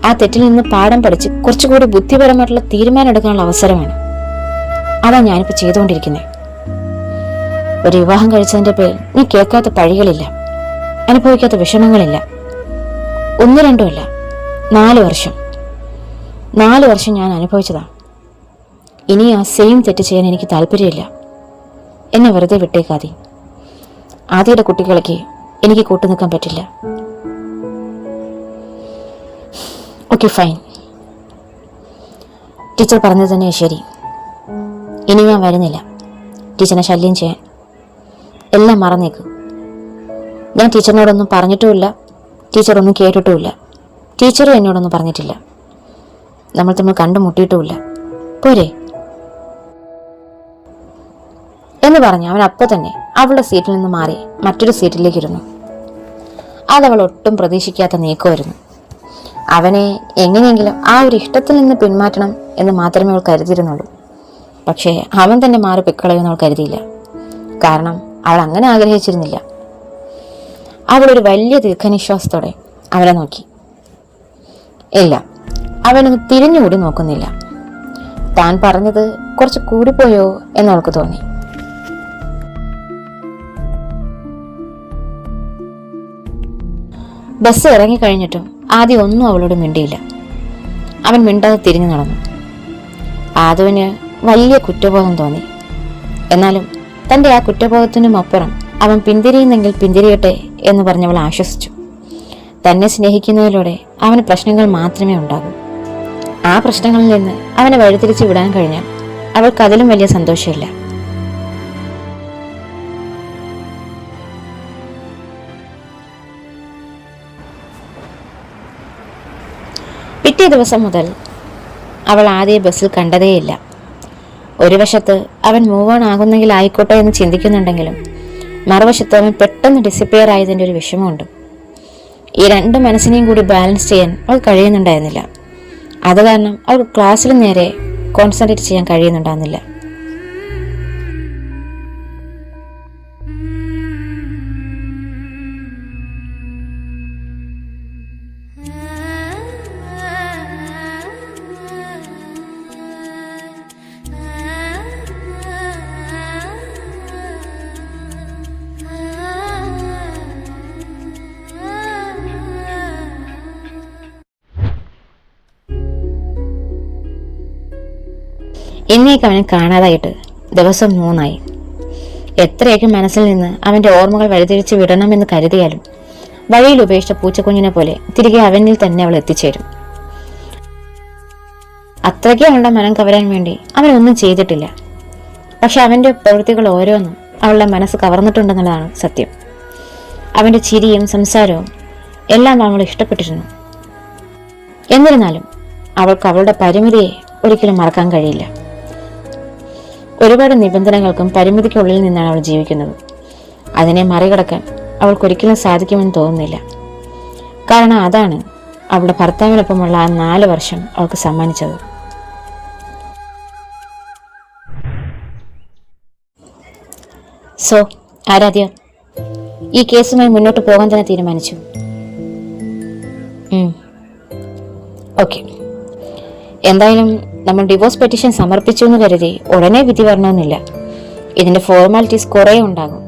ആ തെറ്റിൽ നിന്ന് പാഠം പഠിച്ച് കുറച്ചുകൂടി ബുദ്ധിപരമായിട്ടുള്ള തീരുമാനം എടുക്കാനുള്ള അവസരമാണ്. അതാണ് ഞാനിപ്പോ ചെയ്തുകൊണ്ടിരിക്കുന്നത്. ഒരു വിവാഹം കഴിച്ചതിന്റെ പേരിൽ നീ കേൾക്കാത്ത പഴികളില്ല, അനുഭവിക്കാത്ത വിഷമങ്ങളില്ല. 1-2 അല്ല, 4 വർഷം. 4 വർഷം ഞാൻ അനുഭവിച്ചതാണ്. ഇനി ആ സെയിം തെറ്റ് ചെയ്യാൻ എനിക്ക് താല്പര്യമില്ല. എന്നെ വെറുതെ വിട്ടേക്കാതെ. ആദ്യയുടെ കുട്ടികളേക്ക് എനിക്ക് കൂട്ടു നിൽക്കാൻ പറ്റില്ല. Okay, fine. ടീച്ചർ പറഞ്ഞത് തന്നെ ശരി. ഇനി ഞാൻ വരുന്നില്ല ടീച്ചറിനെ ശല്യം ചെയ്യാൻ. എല്ലാം മറന്നേക്ക്. ഞാൻ ടീച്ചറിനോടൊന്നും പറഞ്ഞിട്ടുമില്ല, ടീച്ചറൊന്നും കേട്ടിട്ടുമില്ല. ടീച്ചറും എന്നോടൊന്നും പറഞ്ഞിട്ടില്ല. നമ്മൾ തമ്മിൽ കണ്ടുമുട്ടിയിട്ടുമില്ല. പോരെ എന്ന് പറഞ്ഞ് അവൻ അപ്പോൾ തന്നെ അവളുടെ സീറ്റിൽ നിന്ന് മാറി മറ്റൊരു സീറ്റിലേക്ക് ഇരുന്നു. അതവൾ ഒട്ടും പ്രതീക്ഷിക്കാത്ത നീക്കമായിരുന്നു. അവനെ എങ്ങനെയെങ്കിലും ആ ഒരു ഇഷ്ടത്തിൽ നിന്ന് പിന്മാറ്റണം എന്ന് മാത്രമേ അവൾ കരുതിയിരുന്നുള്ളൂ. പക്ഷേ അവൻ തന്നെ മാറി പിക്കളയുമെന്ന് അവൾ കരുതിയില്ല. കാരണം അവൾ അങ്ങനെ ആഗ്രഹിച്ചിരുന്നില്ല. അവളൊരു വലിയ ദീർഘനിശ്വാസത്തോടെ അവനെ നോക്കി. ഇല്ല, അവനൊന്ന് തിരിഞ്ഞുകൂടി നോക്കുന്നില്ല. താൻ പറഞ്ഞത് കുറച്ച് കൂടിപ്പോയോ എന്ന് അവൾക്ക് തോന്നി. ബസ് ഇറങ്ങിക്കഴിഞ്ഞിട്ടും ആദ്യം ഒന്നും അവളോട് മിണ്ടിയില്ല. അവൻ മിണ്ടാതെ തിരിഞ്ഞു നടന്നു. ആദുവിന് വലിയ കുറ്റബോധം തോന്നി. എന്നാലും തന്റെ ആ കുറ്റബോധത്തിനും അപ്പുറം അവൻ പിന്തിരിയുന്നെങ്കിൽ പിന്തിരിയട്ടെ എന്ന് പറഞ്ഞവൾ ആശ്വസിച്ചു. തന്നെ സ്നേഹിക്കുന്നതിലൂടെ അവന് പ്രശ്നങ്ങൾ മാത്രമേ ഉണ്ടാകൂ. ആ പ്രശ്നങ്ങളിൽ നിന്ന് അവനെ വഴിതിരിച്ച് വിടാൻ കഴിഞ്ഞാൽ അവൾക്ക് അതിലും വലിയ സന്തോഷമില്ല. പിറ്റേ ദിവസം മുതൽ അവൾ ആദ്യ ബസ്സിൽ കണ്ടതേയില്ല. ഒരു വശത്ത് അവൻ മൂവ് ഓൺ ആകുന്നെങ്കിൽ ആയിക്കോട്ടെ എന്ന് ചിന്തിക്കുന്നുണ്ടെങ്കിലും മറുവശത്ത് അവൻ പെട്ടെന്ന് ഡിസിപ്പിയർ ആയതിൻ്റെ ഒരു വിഷമമുണ്ട്. ഈ 2 മനസ്സിനെയും കൂടി ബാലൻസ് ചെയ്യാൻ അവൾ കഴിയുന്നുണ്ടായിരുന്നില്ല. അത് കാരണം അവൾ ക്ലാസ്സിൽ നേരെ കോൺസെൻട്രേറ്റ് ചെയ്യാൻ കഴിയുന്നുണ്ടായിരുന്നില്ല. എന്നേക്ക് അവനെ കാണാതായിട്ട് ദിവസം 3 എത്രയൊക്കെ മനസ്സിൽ നിന്ന് അവന്റെ ഓർമ്മകൾ വഴിതിരിച്ച് വിടണമെന്ന് കരുതിയാലും വഴിയിൽ ഉപേക്ഷിച്ച പൂച്ചക്കുഞ്ഞിനെ പോലെ തിരികെ അവനിൽ തന്നെ അവൾ എത്തിച്ചേരും. അത്രയ്ക്ക് അവളുടെ മനം കവരാൻ വേണ്ടി അവനൊന്നും ചെയ്തിട്ടില്ല. പക്ഷെ അവന്റെ പ്രവൃത്തികൾ ഓരോന്നും അവളുടെ മനസ്സ് കവർന്നിട്ടുണ്ടെന്നുള്ളതാണ് സത്യം. അവന്റെ ചിരിയും സംസാരവും എല്ലാം അവൾ ഇഷ്ടപ്പെട്ടിരുന്നു. എന്നിരുന്നാലും അവൾക്ക് അവളുടെ പരിമിതിയെ ഒരിക്കലും മറക്കാൻ കഴിയില്ല. ഒരുപാട് നിബന്ധനകൾക്കും പരിമിതിക്കുള്ളിൽ നിന്നാണ് അവൾ ജീവിക്കുന്നത്. അതിനെ മറികടക്കാൻ അവൾക്കൊരിക്കലും സാധിക്കുമെന്ന് തോന്നുന്നില്ല. കാരണം അതാണ് അവളുടെ ഭർത്താവിനൊപ്പമുള്ള ആ 4 വർഷം അവൾക്ക് സമ്മാനിച്ചത്. സോ ആരാധ്യ ഈ കേസുമായി മുന്നോട്ട് പോകാൻ തന്നെ തീരുമാനിച്ചു. ഓക്കെ, എന്തായാലും നമ്മൾ ഡിവോഴ്സ് പെറ്റീഷൻ സമർപ്പിച്ചു എന്ന് കരുതി ഉടനെ വിധി വരണമെന്നില്ല. ഇതിന്റെ ഫോർമാലിറ്റീസ് കുറേ ഉണ്ടാകും.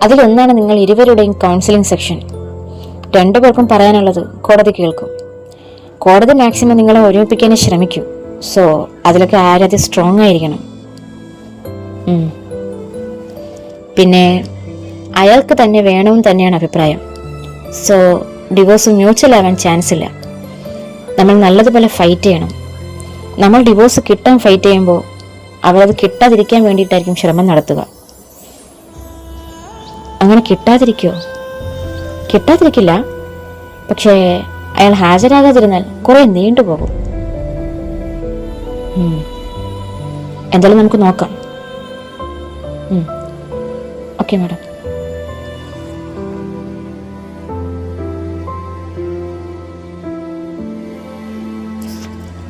അതിലൊന്നാണ് നിങ്ങൾ ഇരുവരുടെയും കൗൺസിലിംഗ് സെക്ഷൻ. 2 പേർക്കും പറയാനുള്ളത് കോടതി കേൾക്കും. കോടതി മാക്സിമം നിങ്ങളെ ഒരുമിപ്പിക്കാനേ ശ്രമിക്കൂ. സോ അതിലൊക്കെ ആരാധ്യ സ്ട്രോങ് ആയിരിക്കണം. പിന്നെ അയാൾക്ക് തന്നെ വേണമെന്ന് തന്നെയാണ് അഭിപ്രായം. സോ ഡിവോഴ്സ് മ്യൂച്വൽ ആവാൻ ചാൻസ് ഇല്ല. നമ്മൾ നല്ലതുപോലെ ഫൈറ്റ് ചെയ്യണം. നമ്മൾ ഡിവോഴ്സ് കിട്ടാൻ ഫൈറ്റ് ചെയ്യുമ്പോൾ അവളത് കിട്ടാതിരിക്കാൻ വേണ്ടിയിട്ടായിരിക്കും ശ്രമം നടത്തുക. അങ്ങനെ കിട്ടാതിരിക്കുമോ? കിട്ടാതിരിക്കില്ല, പക്ഷേ അയാൾ ഹാജരാകാതിരുന്നാൽ കുറെ നീണ്ടുപോകും. എന്തായാലും നമുക്ക് നോക്കാം. Okay madam.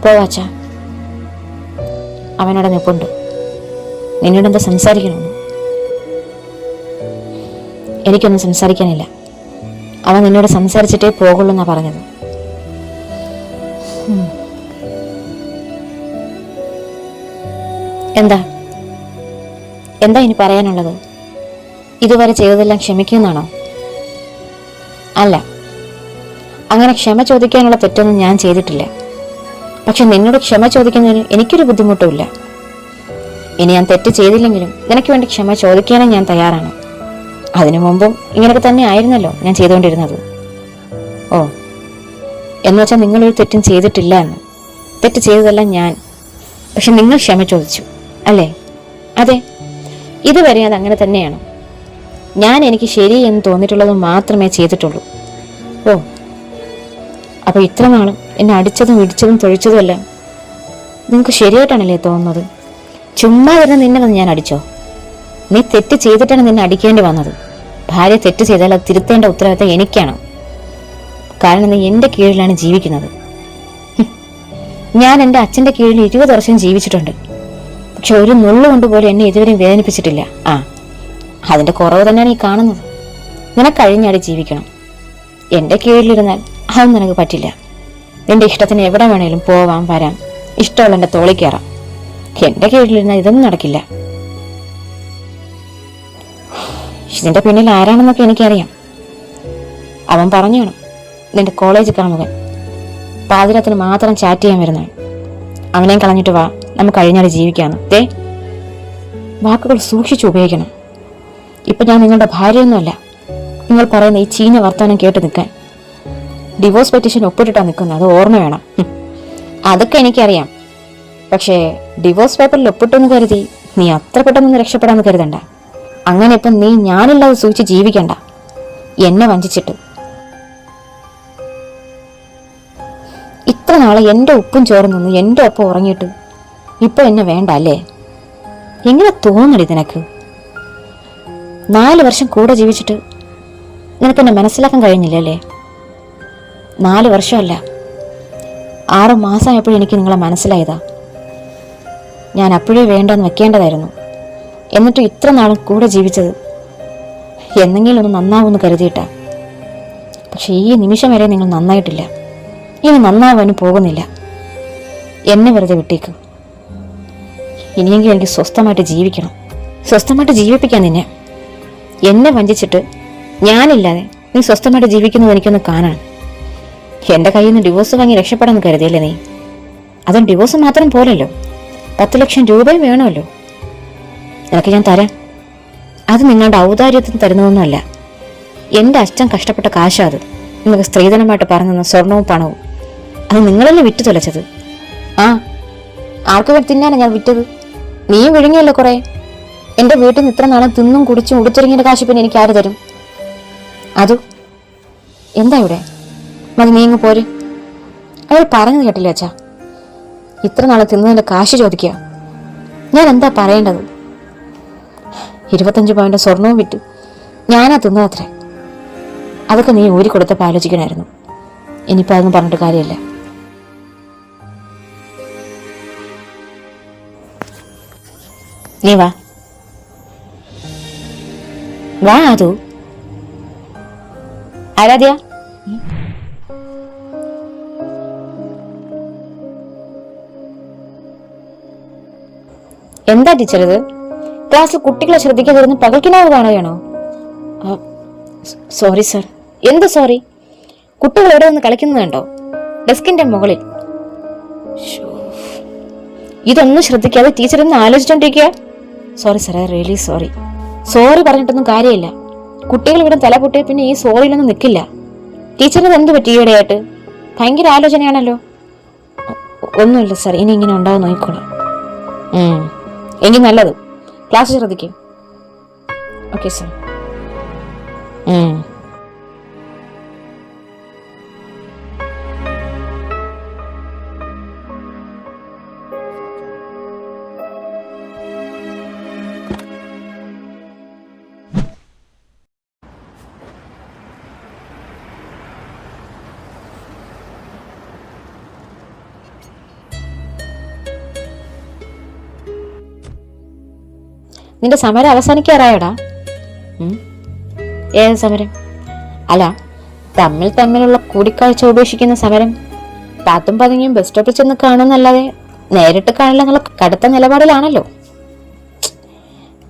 പോവാച്ചാ, അവനോട് നിൽപ്പുണ്ട്. നിന്നോട് എന്താ സംസാരിക്കണമെന്ന്? എനിക്കൊന്നും സംസാരിക്കാനില്ല. അവൻ നിന്നോട് സംസാരിച്ചിട്ടേ പോകുള്ളൂ എന്നാ പറഞ്ഞത്. എന്താ എന്താ ഇനി പറയാനുള്ളത്? ഇതുവരെ ചെയ്തതെല്ലാം ക്ഷമിക്കുമെന്നാണോ? അല്ല, അങ്ങനെ ക്ഷമ ചോദിക്കാനുള്ള തെറ്റൊന്നും ഞാൻ ചെയ്തിട്ടില്ല. പക്ഷെ നിന്നോട് ക്ഷമ ചോദിക്കുന്നതിന് എനിക്കൊരു ബുദ്ധിമുട്ടുമില്ല. ഇനി ഞാൻ തെറ്റ് ചെയ്തില്ലെങ്കിലും നിനക്ക് വേണ്ടി ക്ഷമ ചോദിക്കാനും ഞാൻ തയ്യാറാണ്. അതിനു മുമ്പും ഇങ്ങനെയൊക്കെ തന്നെ ആയിരുന്നല്ലോ ഞാൻ ചെയ്തുകൊണ്ടിരുന്നത്. ഓ, എന്നുവെച്ചാൽ നിങ്ങളൊരു തെറ്റും ചെയ്തിട്ടില്ല എന്ന്. തെറ്റ് ചെയ്തതല്ല ഞാൻ, പക്ഷെ നിങ്ങൾ ക്ഷമ ചോദിച്ചു അല്ലേ? അതെ, ഇതുവരെ അത് അങ്ങനെ തന്നെയാണ്. ഞാൻ എനിക്ക് ശരി എന്ന് തോന്നിയിട്ടുള്ളത് മാത്രമേ ചെയ്തിട്ടുള്ളൂ. ഓ, അപ്പൊ ഇത്ര നാളും എന്നെ അടിച്ചതും ഇടിച്ചതും തൊഴിച്ചതും എല്ലാം നിങ്ങൾക്ക് ശരിയായിട്ടാണല്ലേ തോന്നുന്നത്? ചുമ്മാ വരുന്ന നിന്നെ വന്ന് ഞാൻ അടിച്ചോ? നീ തെറ്റ് ചെയ്തിട്ടാണ് നിന്നെ അടിക്കേണ്ടി വന്നത്. ഭാര്യ തെറ്റ് ചെയ്താൽ അത് തിരുത്തേണ്ട ഉത്തരവാദിത്തം എനിക്കാണ്. കാരണം നീ എൻ്റെ കീഴിലാണ് ജീവിക്കുന്നത്. ഞാൻ എൻ്റെ അച്ഛൻ്റെ കീഴിൽ 20 വർഷം ജീവിച്ചിട്ടുണ്ട്. പക്ഷെ ഒരു നുള്ളു കൊണ്ടുപോലും എന്നെ ഇതുവരെയും വേദനിപ്പിച്ചിട്ടില്ല. അതിന്റെ കുറവ് തന്നെയാണ് ഈ കാണുന്നത്. നിനക്ക് കഴിഞ്ഞാടി ജീവിക്കണം. എൻ്റെ കീഴിലിരുന്നാൽ അതൊന്നും നിനക്ക് പറ്റില്ല. നിന്റെ ഇഷ്ടത്തിന് എവിടെ വേണേലും പോവാം, വരാം, ഇഷ്ടമുള്ള എൻ്റെ തോളിൽ കയറാം. എൻ്റെ കീഴിലിരുന്നാൽ ഇതൊന്നും നടക്കില്ല. ഇതിന്റെ പിന്നിൽ ആരാണെന്നൊക്കെ എനിക്കറിയാം. അവൻ പറഞ്ഞു, നിന്റെ കോളേജ് കാമുകൻ പാതിരത്തിന് മാത്രം ചാറ്റ് ചെയ്യാൻ വരുന്നവൻ. അവനെയും കളഞ്ഞിട്ട് വാ, നമുക്ക് കഴിഞ്ഞാൽ ജീവിക്കാന്ന്. വാക്കുകൾ സൂക്ഷിച്ചു ഉപയോഗിക്കണം. ഇപ്പൊ ഞാൻ നിങ്ങളുടെ ഭാര്യയൊന്നുമല്ല. നിങ്ങൾ പറയുന്ന ഈ ചീഞ്ഞ വർത്തമാനം കേട്ട് നിൽക്കാൻ. ഡിവോഴ്സ് പെറ്റീഷൻ ഒപ്പിട്ടിട്ടാ നിൽക്കുന്നത്, അത് ഓർമ്മ വേണം. അതൊക്കെ എനിക്കറിയാം. പക്ഷേ ഡിവോഴ്സ് പേപ്പറിൽ ഒപ്പിട്ടെന്ന് കരുതി നീ അത്ര പെട്ടെന്ന് രക്ഷപ്പെടാന്ന് കരുതണ്ട. അങ്ങനെ ഇപ്പം നീ ഞാനില്ലാതെ സൂക്ഷിച്ച് ജീവിക്കണ്ട, എന്നെ വഞ്ചിച്ചിട്ട്. ഇത്ര നാളെ എൻ്റെ ഉപ്പും ചോറും നിന്ന് എൻ്റെ ഒപ്പം ഉറങ്ങിയിട്ട് ഇപ്പൊ എന്നെ വേണ്ട അല്ലേ? എങ്ങനെ തോന്നടി നിനക്ക്? 4 വർഷം കൂടെ ജീവിച്ചിട്ട് നിനക്കെന്നെ മനസ്സിലാക്കാൻ കഴിഞ്ഞില്ലല്ലേ? 4 വർഷമല്ല, 6 മാസമായപ്പോഴും എനിക്ക് നിങ്ങളെ മനസ്സിലായതാ. ഞാൻ അപ്പോഴേ വേണ്ടെന്ന് വെക്കേണ്ടതായിരുന്നു. എന്നിട്ട് ഇത്ര നാളും കൂടെ ജീവിച്ചത് എന്നെങ്കിലും ഒന്ന് നന്നാവുമെന്ന് കരുതിയിട്ടാ. പക്ഷെ ഈ നിമിഷം വരെ നിങ്ങൾ നന്നായിട്ടില്ല. ഇനി നന്നാവാനും പോകുന്നില്ല. എന്നെ വെറുതെ വിട്ടേക്ക്. ഇനിയെങ്കിലും എനിക്ക് സ്വസ്ഥമായിട്ട് ജീവിക്കണം. സ്വസ്ഥമായിട്ട് ജീവിപ്പിക്കാൻ നിന്നെ. എന്നെ വഞ്ചിച്ചിട്ട് ഞാനില്ലാതെ നീ സ്വസ്ഥമായിട്ട് ജീവിക്കുന്നത് എനിക്കൊന്ന് കാണണം. എൻ്റെ കയ്യിൽ നിന്ന് ഡിവോഴ്സ് വാങ്ങി രക്ഷപ്പെടാമെന്ന് കരുതിയല്ലേ നീ? അതും ഡിവോഴ്സ് മാത്രം പോലല്ലോ, 10 ലക്ഷം രൂപയും വേണമല്ലോ. നിനക്ക് ഞാൻ തരാം. അത് നിങ്ങളുടെ ഔദാര്യത്തിന് തരുന്നതൊന്നുമല്ല. എൻ്റെ അച്ഛൻ കഷ്ടപ്പെട്ട കാശാ അത്. നിങ്ങൾക്ക് സ്ത്രീധനമായിട്ട് പറഞ്ഞു സ്വർണവും പണവും. അത് നിങ്ങളല്ലേ വിറ്റു തുലച്ചത്. ആർക്ക് തിന്നാനാ ഞാൻ വിറ്റത്? നീയും വിഴുങ്ങിയല്ലോ കുറെ. എൻ്റെ വീട്ടിൽ നിന്ന് ഇത്ര നാളും തിന്നും കുടിച്ചും ഉടുത്തിറങ്ങിയ കാശ് പിന്നെ എനിക്ക് ആര് തരും? അതു എന്താ ഇവിടെ? മതി, നീ ഇങ്ങ് പോര്. അയാൾ പറഞ്ഞത് കേട്ടില്ല അച്ഛാ. ഇത്ര നാളെ തിന്നതിൻ്റെ കാശ് ചോദിക്കുക. ഞാൻ എന്താ പറയേണ്ടത്? 25 പവൻ്റെ സ്വർണവും വിറ്റ് ഞാനാ തിന്നതത്രേ. അതൊക്കെ നീ ഊരി കൊടുത്തപ്പോൾ ആലോചിക്കണമായിരുന്നു. ഇനിയിപ്പോൾ അതൊന്നും പറഞ്ഞിട്ട് കാര്യമില്ല. നീ വാ വാ. അതു ആരാധ്യ, എന്താ ടീച്ചർ ഇത്? ക്ലാസ്സിൽ കുട്ടികളെ ശ്രദ്ധിക്കാൻ വരുന്ന പകൽക്കിനാവ് കാണുകയാണോ? Sorry sir. എന്ത് സോറി? കുട്ടികൾ എവിടെ നിന്ന് കളിക്കുന്നത് കണ്ടോ? ഡെസ്കിന്റെ മുകളിൽ. ഇതൊന്നും ശ്രദ്ധിക്കാതെ ടീച്ചർ ഒന്ന് ആലോചിച്ചോണ്ടിരിക്കുക. Sorry sir, I really sorry. Sorry പറഞ്ഞിട്ടൊന്നും കാര്യമില്ല. കുട്ടികൾ ഇവിടെ തല പൊട്ടിയ പിന്നെ ഈ സോറിയിലൊന്നും നിൽക്കില്ല. ടീച്ചറിന് എന്ത് പറ്റി ഈയിടെയായിട്ട്? ഭയങ്കര ആലോചനയാണല്ലോ. ഒന്നുമില്ല സർ, ഇനി ഇങ്ങനെ ഉണ്ടാവും നോക്കിക്കോളാം. എങ്കിൽ നല്ലത്. ക്ലാസ് ശ്രദ്ധിക്കും. Okay sir. നിന്റെ സമരം അവസാനിക്കാറായടാ? ഏത് സമരം? അല്ല, തമ്മിലുള്ള കൂടിക്കാഴ്ച ഉപേക്ഷിക്കുന്ന സമരം. പാത്തും പതുങ്ങിയും ബസ് സ്റ്റോപ്പിൽ ചെന്ന് കാണുന്നല്ലാതെ നേരിട്ട് കാണില്ല എന്നുള്ള കടുത്ത നിലപാടിലാണല്ലോ.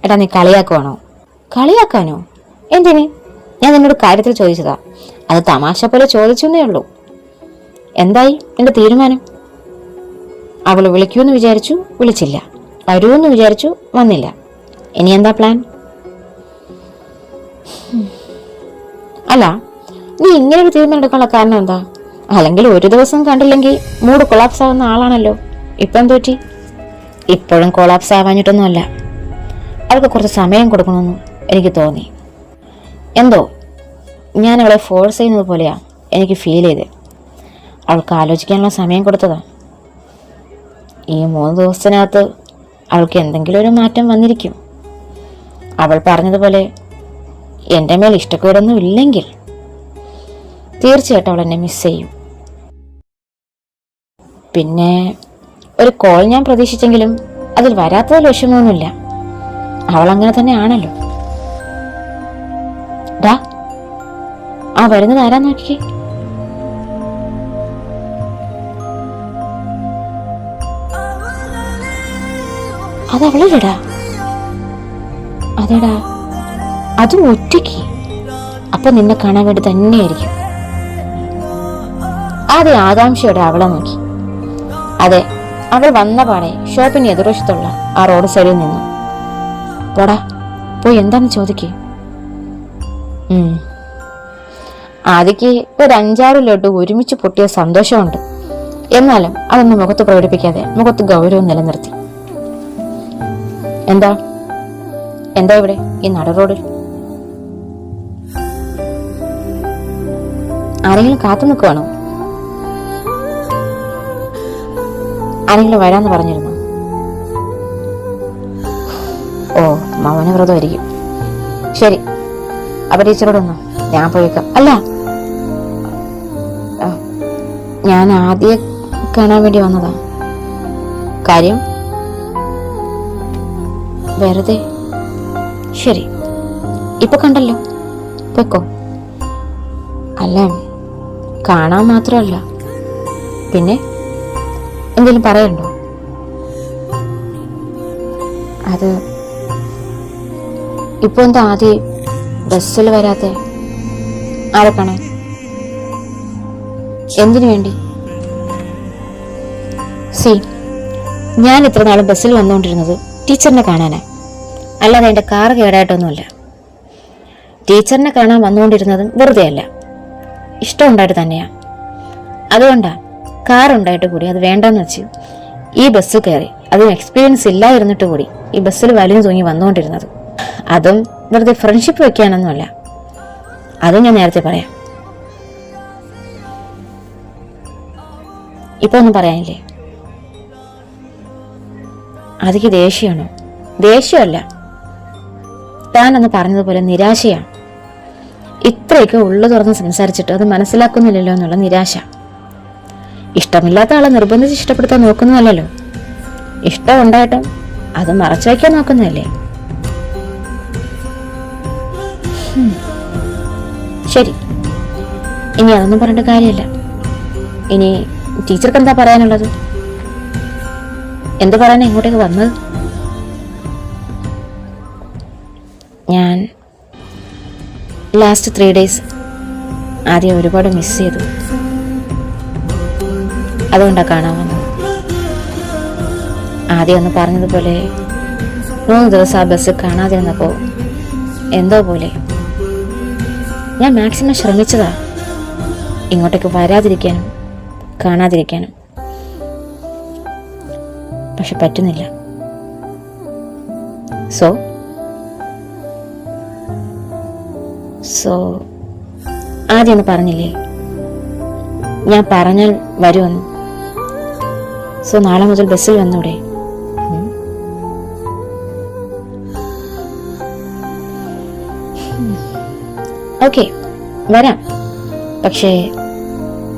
എടാ, നീ കളിയാക്കുവാണോ? കളിയാക്കാനോ? എന്തിന്? ഞാൻ നിന്നോട് കാര്യത്തിൽ ചോദിച്ചതാ. അത് തമാശ പോലെ ചോദിച്ചെന്നേ ഉള്ളൂ. എന്തായി നിന്റെ തീരുമാനം? അവള് വിളിക്കൂന്ന് വിചാരിച്ചു, വിളിച്ചില്ല. വരൂന്ന് വിചാരിച്ചു, വന്നില്ല. ഇനി എന്താ പ്ലാൻ? അല്ല, നീ ഇങ്ങനെ ഒരു തീരുമാനം എടുക്കാനുള്ള കാരണം എന്താ? അല്ലെങ്കിൽ ഒരു ദിവസം കണ്ടില്ലെങ്കിൽ മൂഡ് കൊളാപ്സ് ആവുന്ന ആളാണല്ലോ. ഇപ്പം തോറ്റി? ഇപ്പോഴും കൊളാപ്സ് ആവാഞ്ഞിട്ടൊന്നുമല്ല. അവൾക്ക് കുറച്ച് സമയം കൊടുക്കണമെന്ന് എനിക്ക് തോന്നി. എന്തോ ഞാൻ അവളെ ഫോഴ്സ് ചെയ്യുന്നത് പോലെയാ എനിക്ക് ഫീൽ ചെയ്ത്. അവൾക്ക് ആലോചിക്കാനുള്ള സമയം കൊടുത്തതാ. ഈ 3 ദിവസത്തിനകത്ത് അവൾക്ക് എന്തെങ്കിലും ഒരു മാറ്റം വന്നിരിക്കും. അവൾ പറഞ്ഞതുപോലെ എൻ്റെ മേൽ ഇഷ്ടക്കേടൊന്നും ഇല്ലെങ്കിൽ തീർച്ചയായിട്ടും അവൾ എന്നെ മിസ് ചെയ്യും. പിന്നെ ഒരു കോൾ ഞാൻ പ്രതീക്ഷിച്ചെങ്കിലും അതിൽ വരാത്തതിൽ വിഷമമൊന്നുമില്ല. അവൾ അങ്ങനെ തന്നെ ആണല്ലോ. ഡാ, ആ വരുന്നത് ആരാ നോക്കിക്കേ. അതവളല്ലേടാ? അതെടാ, അതും ഒറ്റയ്ക്ക്. അപ്പൊ നിന്നെ കാണാൻ വേണ്ടി തന്നെയായിരിക്കും. ആദ്യം ആകാംക്ഷയോടെ അവളെ നോക്കി. അതെ, അവൾ വന്ന പാടെ ഷോപ്പിന് എതിർവശത്തുള്ള ആ റോഡ് സൈഡിൽ നിന്നു. പോടാ, പോയി എന്താന്ന് ചോദിക്കേ. ആദ്യക്ക് ഒരു 5-6 ലഡു ഒരുമിച്ച് പൊട്ടിയ സന്തോഷമുണ്ട്. എന്നാലും അതൊന്നും മുഖത്ത് പ്രകടിപ്പിക്കാതെ മുഖത്ത് ഗൗരവം നിലനിർത്തി. എന്താ എന്താ ഇവിടെ ഈ നട റോഡിൽ? ആരെങ്കിലും കാത്തു നിൽക്കുവാണോ? ആരെങ്കിലും വരാന്ന് പറഞ്ഞിരുന്നു? ഓ, മൗനവ്രതമായിരിക്കും. ശരി, അപ്പൊ ടീച്ചറോടൊന്നോ ഞാൻ പോയേക്കാം. അല്ല, ഞാൻ ആദ്യം കാണാൻ വേണ്ടി വന്നതാ. കാര്യം വെറുതെ. ശരി, ഇപ്പൊ കണ്ടല്ലോ, പൊയ്ക്കോ. അല്ല, കാണാൻ മാത്രമല്ല, പിന്നെ എന്തെങ്കിലും പറയണ്ടോ? അത് ഇപ്പൊ എന്താ ആദ്യം ബസ്സിൽ വരാത്തെ? ആരെ കാണാൻ? എന്തിനു വേണ്ടി? ഞാൻ ഇത്ര നാളും ബസ്സിൽ വന്നുകൊണ്ടിരുന്നത് ടീച്ചറിനെ കാണാനാ, അല്ലാതെ എൻ്റെ കാർ കേടായിട്ടൊന്നുമല്ല. ടീച്ചറിനെ കാണാൻ വന്നുകൊണ്ടിരുന്നതും വെറുതെ അല്ല, ഇഷ്ടമുണ്ടായിട്ട് തന്നെയാ. അതുകൊണ്ടാ കാർ ഉണ്ടായിട്ട് കൂടി അത് വേണ്ടെന്ന് വെച്ച് ഈ ബസ് കയറി. അതും എക്സ്പീരിയൻസ് ഇല്ലായിരുന്നിട്ട് കൂടി ഈ ബസ്സിൽ വലിഞ്ഞു തൂങ്ങി വന്നുകൊണ്ടിരുന്നത്. അതും വെറുതെ ഫ്രണ്ട്ഷിപ്പ് വെക്കാനൊന്നുമല്ല. അതും ഞാൻ നേരത്തെ പറയാം. ഇപ്പൊ ഒന്നും പറയാനില്ലേ? അതിക്ക് ദേഷ്യമാണോ? ദേഷ്യമല്ല, താനൊന്ന് പറഞ്ഞതുപോലെ നിരാശയാണ്. ഇത്രയൊക്കെ ഉള്ളു തുറന്ന് സംസാരിച്ചിട്ട് അത് മനസ്സിലാക്കുന്നില്ലല്ലോ എന്നുള്ള നിരാശ. ഇഷ്ടമില്ലാത്ത ആളെ നിർബന്ധിച്ച് ഇഷ്ടപ്പെടുത്താൻ നോക്കുന്നതല്ലോ. ഇഷ്ടം ഉണ്ടായിട്ടും അത് മറച്ചു വയ്ക്കാൻ നോക്കുന്നതല്ലേ. ശരി, ഇനി അതൊന്നും പറഞ്ഞിട്ട് കാര്യമില്ല. ഇനി ടീച്ചർക്ക് എന്താ പറയാനുള്ളത്? എന്ത് പറയാനാ ഇങ്ങോട്ടേക്ക് വന്നത്? ഞാൻ ലാസ്റ്റ് 3 days ആദ്യം ഒരുപാട് മിസ് ചെയ്തു. അതുകൊണ്ടാണ് കാണാൻ വന്നത്. ആദ്യം ഒന്ന് പറഞ്ഞതുപോലെ 3 ദിവസം ആ ബസ് കാണാതിരുന്നപ്പോൾ എന്തോ പോലെ ഞാൻ മാക്സിമം ശ്രമിച്ചതാ ഇങ്ങോട്ടേക്ക് വരാതിരിക്കാനും കാണാതിരിക്കാനും. പക്ഷെ പറ്റുന്നില്ല. സോ ആദ്യം ഒന്ന് പറഞ്ഞില്ലേ ഞാൻ പറഞ്ഞാൽ വരുമെന്ന്. സോ നാളെ മുതൽ ബസ്സിൽ വന്നൂടെ? ഓക്കെ, വരാം. പക്ഷേ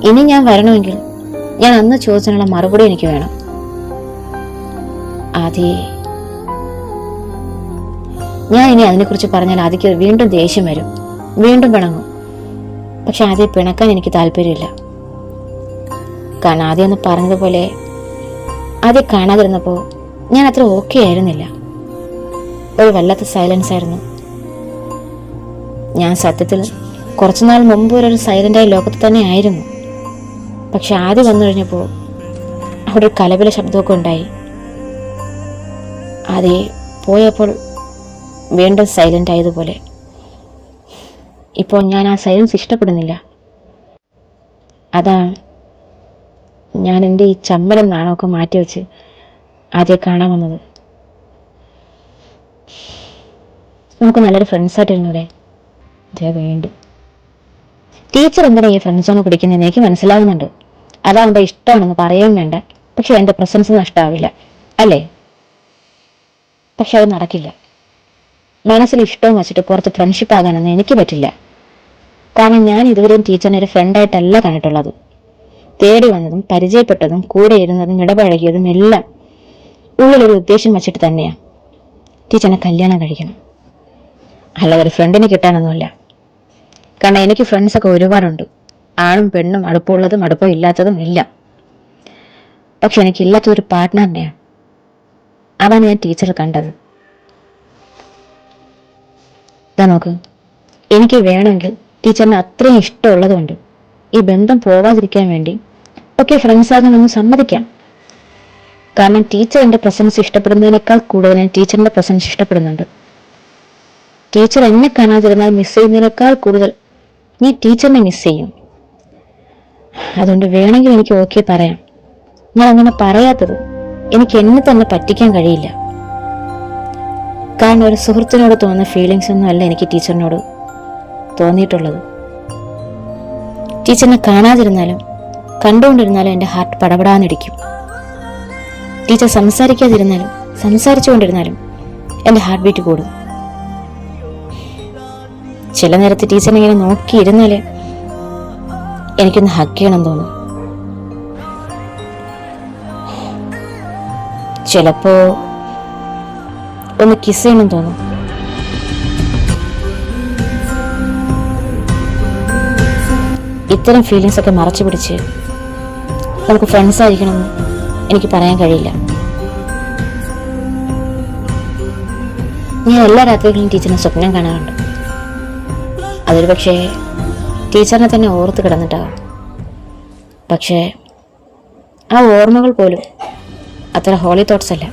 ഇനി ഞാൻ വരണമെങ്കിൽ ഞാൻ അന്ന് ചോദിച്ചതിനുള്ള മറുപടി എനിക്ക് വേണം. ആദ്യ ഞാൻ ഇനി അതിനെക്കുറിച്ച് പറഞ്ഞാൽ ആദ്യക്ക് വീണ്ടും ദേഷ്യം വരും, വീണ്ടും പിണങ്ങും. പക്ഷെ ആദ്യം പിണക്കാൻ എനിക്ക് താല്പര്യമില്ല. കാരണം ആദ്യം ഒന്ന് പറഞ്ഞതുപോലെ ആദ്യം കാണാതിരുന്നപ്പോൾ ഞാൻ അത്ര ഓക്കെ ആയിരുന്നില്ല. ഒരു വല്ലാത്ത സൈലൻസ് ആയിരുന്നു. ഞാൻ സത്യത്തിൽ കുറച്ചുനാൾ മുമ്പ് ഒരു സൈലൻ്റായ ലോകത്ത് തന്നെ ആയിരുന്നു. പക്ഷെ ആദ്യം വന്നു കഴിഞ്ഞപ്പോൾ അവിടെ ഒരു കലപില ശബ്ദമൊക്കെ ഉണ്ടായി. ആദ്യം പോയപ്പോൾ വീണ്ടും സൈലൻ്റ് ആയതുപോലെ. ഇപ്പോൾ ഞാൻ ആ സൈലൻസ് ഇഷ്ടപ്പെടുന്നില്ല. അതാണ് ഞാൻ എൻ്റെ ഈ ചമ്മലും നാണമൊക്കെ മാറ്റിവെച്ച് ആദ്യം കാണാൻ വന്നത്. നമുക്ക് നല്ലൊരു ഫ്രണ്ട്സായിട്ടിരുന്നൂടെ? അതേ വേണ്ടി. ടീച്ചർ എന്തിനാ ഈ ഫ്രണ്ട്സോണ് കുടിക്കുന്നതെന്ന് എനിക്ക് മനസ്സിലാവുന്നുണ്ട്. അതാവുമ്പോ ഇഷ്ടമാണെന്ന് പറയുകയും വേണ്ട, പക്ഷെ എൻ്റെ പ്രസൻസ് നഷ്ടമാവില്ല അല്ലേ? പക്ഷെ അത് നടക്കില്ല. മനസ്സിൽ ഇഷ്ടവും വെച്ചിട്ട് പുറത്ത് ഫ്രണ്ട്ഷിപ്പ് ആകാനൊന്നും എനിക്ക് പറ്റില്ല. കാരണം ഞാൻ ഇതുവരെയും ടീച്ചറിനെ ഒരു ഫ്രണ്ടായിട്ടല്ല കണ്ടിട്ടുള്ളത്. തേടി വന്നതും പരിചയപ്പെട്ടതും കൂടെ ഇരുന്നതും ഇടപഴകിയതും എല്ലാം ഉള്ളിലൊരു ഉദ്ദേശം വെച്ചിട്ട് തന്നെയാണ്. ടീച്ചറിനെ കല്യാണം കഴിക്കണം, അല്ലാതെ ഒരു ഫ്രണ്ടിനെ കിട്ടാനൊന്നുമില്ല. കാരണം എനിക്ക് ഫ്രണ്ട്സൊക്കെ ഒരുപാടുണ്ട്. ആണും പെണ്ണും, അടുപ്പമുള്ളതും അടുപ്പം ഇല്ലാത്തതും ഇല്ല. പക്ഷെ എനിക്കില്ലാത്തൊരു പാർട്ട്ണറിനെയാണ്. അതാണ് ഞാൻ ടീച്ചർ കണ്ടത്. ഇതാ നോക്ക്, എനിക്ക് വേണമെങ്കിൽ ടീച്ചറിന് അത്രയും ഇഷ്ടമുള്ളതുകൊണ്ട് ഈ ബന്ധം പോവാതിരിക്കാൻ വേണ്ടി ഒക്കെ ഫ്രണ്ട്സാകാനൊന്ന് സമ്മതിക്കാം. കാരണം ടീച്ചർ എൻ്റെ പ്രസൻസ് ഇഷ്ടപ്പെടുന്നതിനേക്കാൾ കൂടുതൽ ഞാൻ ടീച്ചറിന്റെ പ്രസൻസ് ഇഷ്ടപ്പെടുന്നുണ്ട്. ടീച്ചർ എന്നെ കാണാതിരുന്നാൽ മിസ് ചെയ്യുന്നതിനേക്കാൾ കൂടുതൽ ഞാൻ ടീച്ചറിനെ മിസ് ചെയ്യും. അതുകൊണ്ട് വേണമെങ്കിൽ എനിക്ക് ഓക്കെ പറയാം. ഞാൻ അങ്ങനെ പറയാത്തത് എനിക്ക് എന്നെ തന്നെ പറ്റിക്കാൻ കഴിയില്ല. കാരണം ഒരു സുഹൃത്തിനോട് തോന്നുന്ന ഫീലിങ്സ് ഒന്നും അല്ല എനിക്ക് ടീച്ചറിനോട് തോന്നിയിട്ടുള്ളത്. ടീച്ചറിനെ കാണാതിരുന്നാലും കണ്ടുകൊണ്ടിരുന്നാലും എൻ്റെ ഹാർട്ട് പടപടാന്നിടിക്കും. ടീച്ചർ സംസാരിക്കാതിരുന്നാലും സംസാരിച്ചുകൊണ്ടിരുന്നാലും എൻ്റെ ഹാർട്ട് ബീറ്റ് കൂടും. ചില നേരത്ത് ടീച്ചറിനെ ഇങ്ങനെ നോക്കിയിരുന്നാല് എനിക്കൊന്ന് ഹഗ് ചെയ്യണം തോന്നും. ചിലപ്പോ ഒന്ന് കിസ് ചെയ്യണം തോന്നും. ഇത്തരം ഫീലിങ്സ് ഒക്കെ മറച്ചു പിടിച്ച് നമുക്ക് ഫ്രണ്ട്സ് ആയിരിക്കണമെന്ന് എനിക്ക് പറയാൻ കഴിയില്ല. ഞാൻ എല്ലാ രാത്രികളിലും ടീച്ചറിനെ സ്വപ്നം കാണാറുണ്ട്. അതൊരു പക്ഷേ ടീച്ചറിനെ തന്നെ ഓർത്ത് കിടന്നിട്ടാകാം. പക്ഷേ ആ ഓർമ്മകൾ പോലും അത്ര ഹോളി തോട്ട്സ് അല്ല.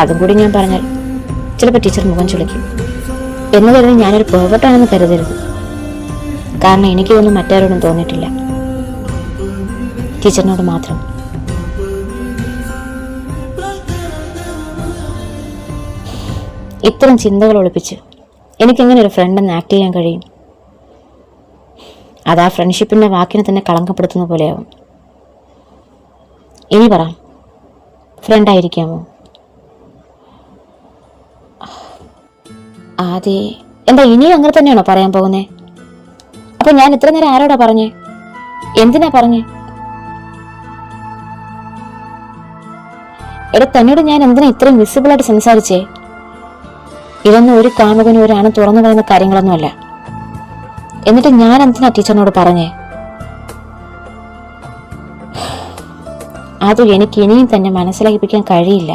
അതും കൂടി ഞാൻ പറഞ്ഞാൽ ചിലപ്പോൾ ടീച്ചർ മുഖം ചുളിക്കും. എന്ന് കരുതി ഞാനൊരു പെർഫെക്റ്റാണെന്ന് കരുതരുത്. കാരണം എനിക്കൊന്നും മറ്റാരോടും തോന്നിയിട്ടില്ല, ടീച്ചറിനോട് മാത്രം. ഇത്തരം ചിന്തകൾ ഒളിപ്പിച്ച് എനിക്കെങ്ങനെ ഒരു ഫ്രണ്ടെന്ന് ആക്ട് ചെയ്യാൻ കഴിയും? അത് ആ ഫ്രണ്ട്ഷിപ്പിന്റെ വാക്കിനെ തന്നെ കളങ്കപ്പെടുത്തുന്ന പോലെയാവും. ഇനി പറ, ഫ്രണ്ടായിരിക്കാമോ? ആദ്യ എന്താ ഇനിയും അങ്ങനെ തന്നെയാണോ പറയാൻ പോകുന്നേ? അപ്പൊ ഞാൻ ഇത്ര നേരം ആരോടാ പറഞ്ഞേ? എന്തിനാ പറഞ്ഞേ? എടാ, തന്നോട് ഞാൻ എന്തിനാ ഇത്രയും വിസിബിളായിട്ട് സംസാരിച്ചേ? ഇതൊന്നും ഒരു കാമുകനും ഒരാണും തുറന്നു പറയുന്ന കാര്യങ്ങളൊന്നുമല്ല. എന്നിട്ട് ഞാൻ എന്തിനാ ടീച്ചറിനോട് പറഞ്ഞേ? അത് എനിക്ക് ഇനിയും തന്നെ മനസ്സിലാക്കിപ്പിക്കാൻ കഴിയില്ല.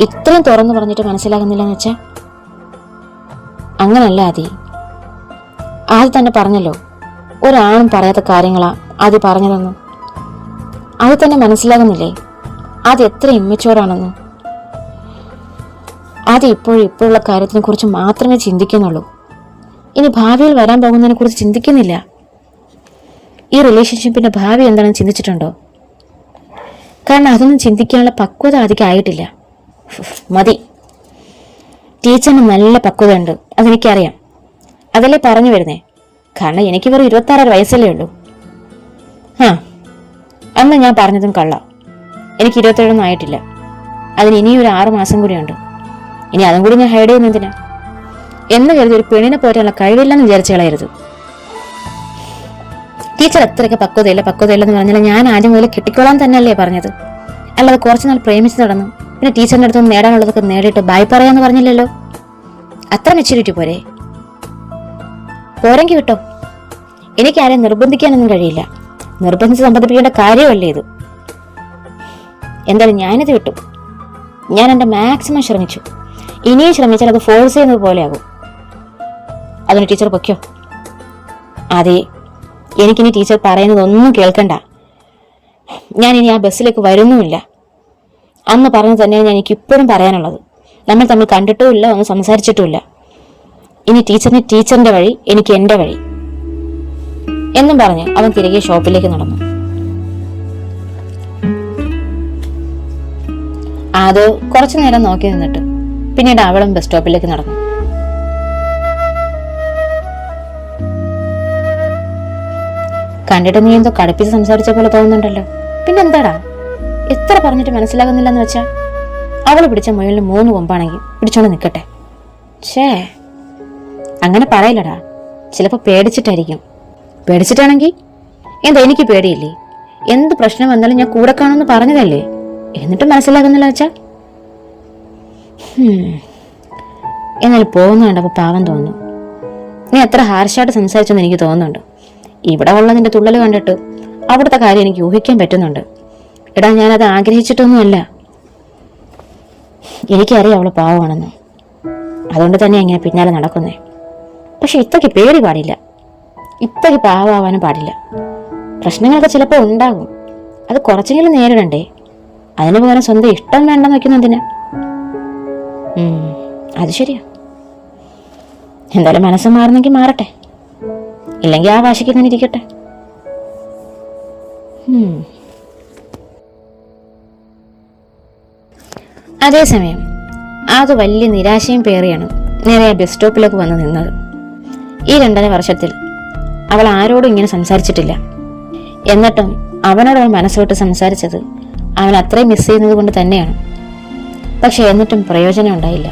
ഇത്രയും തുറന്നു പറഞ്ഞിട്ട് മനസ്സിലാകുന്നില്ല എന്ന് വെച്ചാ അങ്ങനല്ല. ആദ്യം തന്നെ പറഞ്ഞല്ലോ, ഒരാണും പറയാത്ത കാര്യങ്ങളാ ആദ്യം പറഞ്ഞതെന്ന്. അത് തന്നെ മനസ്സിലാകുന്നില്ലേ അത് എത്ര ഇമ്മച്ചുവറാണെന്ന്? ആദ്യം ഇപ്പോഴുള്ള കാര്യത്തിനെ കുറിച്ച് മാത്രമേ ചിന്തിക്കുന്നുള്ളൂ. ഇനി ഭാവിയിൽ വരാൻ പോകുന്നതിനെ കുറിച്ച് ചിന്തിക്കുന്നില്ല. ഈ റിലേഷൻഷിപ്പിന്റെ ഭാവി എന്താണെന്ന് ചിന്തിച്ചിട്ടുണ്ടോ? കാരണം അതൊന്നും ചിന്തിക്കാനുള്ള പക്വത ആദ്യം ആയിട്ടില്ല. മതി. ടീച്ചറിന് നല്ല പക്വതയുണ്ട്, അതെനിക്കറിയാം. അതല്ലേ പറഞ്ഞു വരുന്നേ. കാരണം എനിക്ക് വെറും 26 വയസ്സല്ലേ ഉള്ളൂ. അന്ന് ഞാൻ പറഞ്ഞതും കള്ള. എനിക്ക് 27 ആയിട്ടില്ല. അതിന് ഇനിയും ഒരു 6 മാസം കൂടിയുണ്ട്. ഇനി അതും കൂടി ഞാൻ ഹൈഡ് ചെയ്യുന്നതിനാ എന്ന് കരുതി ഒരു പെണ്ണിനെ പോറ്റാനുള്ള കഴിവില്ലെന്ന് വിചാരിച്ചു കളയരുത്. ടീച്ചർ എത്രയൊക്കെ പക്വതയില്ലെന്ന് പറഞ്ഞാൽ ഞാൻ ആദ്യം മുതൽ കെട്ടിക്കോളാൻ തന്നെയല്ലേ പറഞ്ഞത്. അല്ലാതെ കുറച്ചുനാൾ പ്രേമിച്ച് നടന്നു പിന്നെ ടീച്ചറിന്റെ അടുത്ത് നേടാനുള്ളതൊക്കെ നേടിയിട്ട് ബൈ പറയാന്ന് പറഞ്ഞില്ലല്ലോ. അത്ര മെച്യൂരിറ്റി പോരെങ്കിൽ വിട്ടോ. എനിക്കാരെയും നിർബന്ധിക്കാനൊന്നും കഴിയില്ല. നിർബന്ധിച്ച് സമ്മതിപ്പിക്കേണ്ട കാര്യമല്ലേ ഇത്. എന്തായാലും ഞാനിത് വിട്ടു. ഞാൻ എൻ്റെ മാക്സിമം ശ്രമിച്ചു. ഇനിയും ശ്രമിച്ചാൽ അത് ഫോഴ്സ് ചെയ്യുന്നത് പോലെയാകും. അതിന് ടീച്ചർ പൊയ്ക്കോ. അതെ, എനിക്കിനി ടീച്ചർ പറയുന്നതൊന്നും കേൾക്കണ്ട. ഞാനിനി ആ ബസ്സിലേക്ക് വരുന്നുമില്ല. അന്ന് പറഞ്ഞു തന്നെയാണ് ഞാൻ എനിക്കിപ്പോഴും പറയാനുള്ളത്. നമ്മൾ തമ്മിൽ കണ്ടിട്ടുമില്ല, ഒന്നും സംസാരിച്ചിട്ടുമില്ല. ഇനി ടീച്ചറിന് ടീച്ചറിന്റെ വഴി, എനിക്ക് എൻ്റെ വഴി എന്നും പറഞ്ഞ് അവൻ തിരികെ ഷോപ്പിലേക്ക് നടന്നു. അത് കുറച്ചു നേരം നോക്കി നിന്നിട്ട് പിന്നീട് അവളും ബസ് സ്റ്റോപ്പിലേക്ക് നടന്നു. കണ്ടിട്ട് നീ എന്തോ കടുപ്പിച്ച് സംസാരിച്ച പോലെ തോന്നുന്നുണ്ടല്ലോ. പിന്നെന്താടാ, എത്ര പറഞ്ഞിട്ട് മനസ്സിലാകുന്നില്ലെന്ന് വെച്ചാ? അവള് പിടിച്ച മുയലിന് 3 കൊമ്പാണെങ്കിൽ പിടിച്ചോണ്ട് നിൽക്കട്ടെ. അങ്ങനെ പറയില്ലടാ. ചിലപ്പോ പേടിച്ചിട്ടായിരിക്കും. പേടിച്ചിട്ടാണെങ്കിൽ എന്താ, എനിക്ക് പേടിയില്ലേ? എന്ത് പ്രശ്നം വന്നാലും ഞാൻ കൂടെ കാണുമെന്ന് പറഞ്ഞതല്ലേ. എന്നിട്ട് മനസ്സിലാകുന്നില്ല വെച്ചാ? എന്നാൽ പോകുന്ന കണ്ടപ്പോ പാവം തോന്നുന്നു. നീ എത്ര ഹാർഷായിട്ട് സംസാരിച്ചെന്ന് എനിക്ക് തോന്നുന്നുണ്ട്. ഇവിടെ ഉള്ളതിന്റെ തുള്ളൽ കണ്ടിട്ട് അവിടുത്തെ കാര്യം എനിക്ക് ഊഹിക്കാൻ പറ്റുന്നുണ്ട്. എടാ, ഞാനത് ആഗ്രഹിച്ചിട്ടൊന്നുമല്ല. എനിക്കറിയാം അവള് പാവമാണെന്ന്. അതുകൊണ്ട് തന്നെ ഇങ്ങനെ പിന്നാലെ നടക്കുന്നേ. പക്ഷെ ഇത്രയ്ക്ക് പേടി പാടില്ല. ഇത്രയ്ക്ക് പാവമാവാനും പാടില്ല. പ്രശ്നങ്ങളൊക്കെ ചിലപ്പോൾ ഉണ്ടാകും. അത് കുറച്ചെങ്കിലും നേരിടണ്ടേ. അതിന് പകരം സ്വന്തം ഇഷ്ടം വേണ്ടെന്ന് വെക്കുന്നതിന്. അത് ശരിയാ. എന്തായാലും മനസ്സ് മാറുന്നെങ്കിൽ മാറട്ടെ, ഇല്ലെങ്കിൽ ആ വാശിക്ക് തന്നെ ഇരിക്കട്ടെ. അതേസമയം അത് വലിയ നിരാശയും പേറിയാണ് നേരെ ആ ബസ് സ്റ്റോപ്പിലേക്ക് വന്ന് നിന്നത്. ഈ 2.5 വർഷത്തിൽ അവൾ ആരോടും ഇങ്ങനെ സംസാരിച്ചിട്ടില്ല. എന്നിട്ടും അവനോട് അവൾ മനസ്സോട്ട് സംസാരിച്ചത് അവൻ അത്രയും മിസ് ചെയ്യുന്നത് കൊണ്ട് തന്നെയാണ്. പക്ഷെ എന്നിട്ടും പ്രയോജനം ഉണ്ടായില്ല.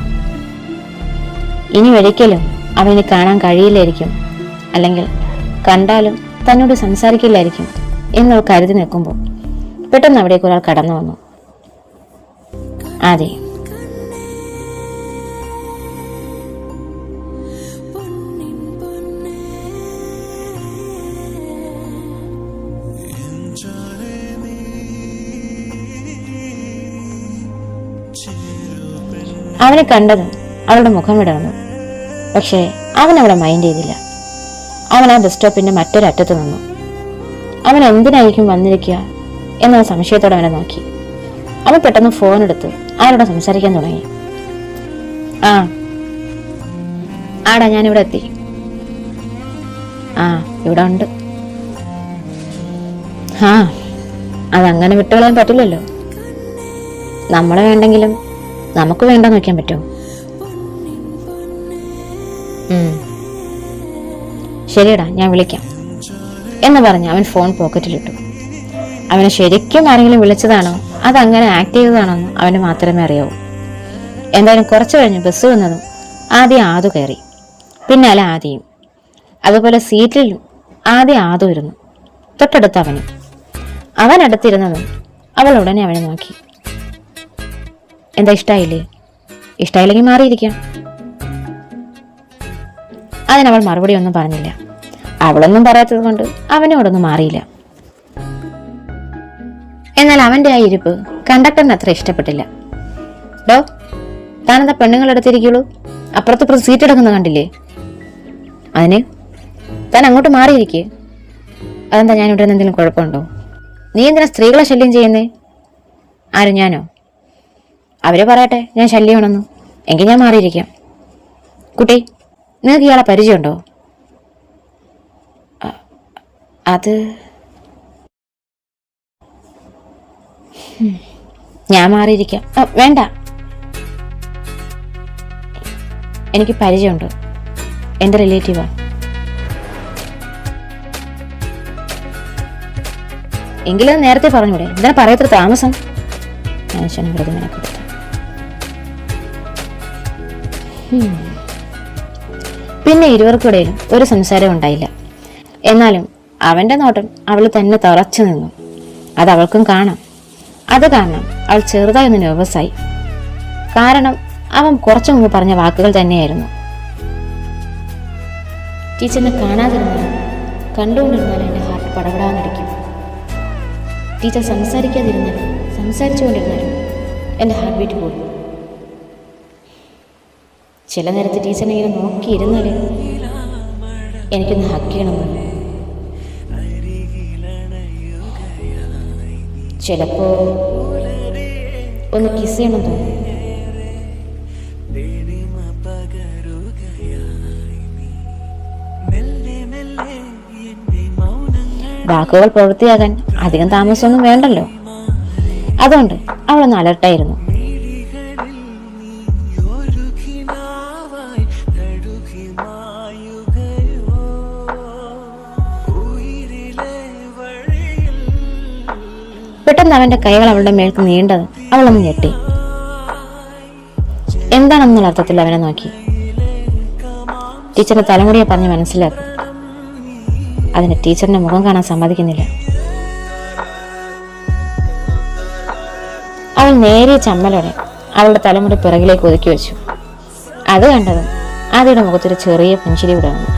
ഇനി ഒരിക്കലും അവന് കാണാൻ കഴിയില്ലായിരിക്കും, അല്ലെങ്കിൽ കണ്ടാലും തന്നോട് സംസാരിക്കില്ലായിരിക്കും എന്നവൾ കരുതി നിൽക്കുമ്പോൾ പെട്ടെന്ന് അവിടേക്ക് ഒരാൾ കടന്നു വന്നു. അതെ, അവനെ കണ്ടതും അവളുടെ മുഖം വിടർന്നു. പക്ഷേ അവൻ അവളെ മൈൻഡ് ചെയ്തില്ല. അവൻ ആ ബസ് സ്റ്റോപ്പിന്റെ മറ്റൊരറ്റത്ത് നിന്നു. അവൻ എന്തിനായിരിക്കും വന്നിരിക്കുക എന്ന സംശയത്തോടെ അവനെ നോക്കി. അവൻ പെട്ടെന്ന് ഫോൺ എടുത്ത് ആരോടെ സംസാരിക്കാൻ തുടങ്ങി. ആടാ, ഞാനിവിടെ എത്തി. ഇവിടെ ഉണ്ട്. അതങ്ങനെ വിട്ടുകളയാൻ പറ്റില്ലല്ലോ. നമ്മളെ വേണ്ടെങ്കിലും നമുക്ക് വേണ്ടെന്ന് വെക്കാൻ പറ്റുമോ? ശരിയടാ, ഞാൻ വിളിക്കാം എന്ന് പറഞ്ഞ് അവൻ ഫോൺ പോക്കറ്റിലിട്ടു. അവനെ ശരിക്കും ആരെങ്കിലും വിളിച്ചതാണോ അതങ്ങനെ ആക്ട് ചെയ്തതാണോ എന്ന് അവന് മാത്രമേ അറിയാവൂ. എന്തായാലും കുറച്ചു കഴിഞ്ഞ് ബസ് വന്നതും ആദ്യം ആദു കയറി, പിന്നാലെ ആദിയും. അതുപോലെ സീറ്റിലും ആദ്യം ആദു ഇരുന്നു, തൊട്ടടുത്ത് അവനും. അവൻ അടുത്തിരുന്നതും അവൾ ഉടനെ അവനെ നോക്കി. എന്താ, ഇഷ്ടായില്ലേ? ഇഷ്ടായില്ലെങ്കിൽ മാറിയിരിക്കാം. അതിനവൾ മറുപടി ഒന്നും പറഞ്ഞില്ല. അവളൊന്നും പറയാത്തത് കൊണ്ട് അവനോടൊന്നും മാറിയില്ല. എന്നാൽ അവന്റെ ആ ഇരിപ്പ് കണ്ടക്ടറിന് അത്ര ഇഷ്ടപ്പെട്ടില്ല. ഡോ, താനെന്താ പെണ്ണുങ്ങളെടുത്തിരിക്കുള്ളൂ? അപ്പുറത്ത് സീറ്റ് എടുക്കുന്ന കണ്ടില്ലേ? അതിന് താൻ അങ്ങോട്ട് മാറിയിരിക്കേ. അതെന്താ, ഞാനിവിടെ എന്തെങ്കിലും കുഴപ്പമുണ്ടോ? നീ എന്തിനാ സ്ത്രീകളെ ശല്യം ചെയ്യുന്നേ? ആരും? ഞാനോ? അവരെ പറയട്ടെ ഞാൻ ശല്യമാണെന്ന്. എങ്കിൽ ഞാൻ മാറിയിരിക്കാം. കുട്ടി, നിങ്ങൾക്ക് ഇയാളെ പരിചയമുണ്ടോ? അത് ഞാൻ മാറിയിരിക്കാം. വേണ്ട, എനിക്ക് പരിചയമുണ്ട്, എൻ്റെ റിലേറ്റീവാണ്. എങ്കിലും നേരത്തെ പറഞ്ഞൂടെ, എന്തിനാ പറയത്ര താമസം? മനുഷ്യനെ വെറുതെ മെനക്കെടുത്തു. പിന്നെ ഇരുവർക്കിടയിലും ഒരു സംസാരം ഉണ്ടായില്ല. എന്നാലും അവന്റെ നോട്ടം അവൾ തന്നെ തറച്ചു നിന്നു. അത് അവൾക്കും കാണാം. അത് കാരണം അവൾ ചെറുതായി ഒന്ന് നെർവസായി. കാരണം അവൻ കുറച്ചു മുമ്പ് പറഞ്ഞ വാക്കുകൾ തന്നെയായിരുന്നു. ടീച്ചറിനെ കാണാതിരുന്നാലും കണ്ടുകൊണ്ടിരുന്നാലും എൻ്റെ ഹാർട്ട് പടപടാന്നടിക്കും. ടീച്ചർ സംസാരിക്കാതിരുന്നാലും സംസാരിച്ചുകൊണ്ടിരുന്നാലും എൻ്റെ ഹാർട്ട് ബീറ്റ് പോകും. ചില നേരത്ത് ടീച്ചറിനെ ഇങ്ങനെ നോക്കിയിരുന്നാലേ എനിക്കൊന്ന് ഹഗ് ചെയ്യണമെന്ന്, ചിലപ്പോ ഒന്ന് കിസ് ചെയ്യണം തോന്നും. വാക്കുകൾ പ്രവൃത്തിയാകാൻ അധികം താമസമൊന്നും വേണ്ടല്ലോ. അതുകൊണ്ട് അവളൊന്ന് അലർട്ടായിരുന്നു. പെട്ടെന്ന് അവന്റെ കൈകൾ അവളുടെ മേൽക്ക് നീണ്ടത് അവളൊന്ന് ഞെട്ടി. എന്താണെന്നുള്ള അർത്ഥത്തിൽ അവനെ നോക്കി. ടീച്ചറിന്റെ തലമുടിയെ പറഞ്ഞ് മനസ്സിലാക്കി. അതിന് ടീച്ചറിന്റെ മുഖം കാണാൻ സമ്മതിക്കുന്നില്ല. അവൾ നേരിയ ചമ്മലോടെ അവളുടെ തലമുടി പിറകിലേക്ക് ഒതുക്കി വെച്ചു. അത് കണ്ടതും ആദ്യയുടെ മുഖത്തൊരു ചെറിയ പുഞ്ചിരി വിടർന്നു.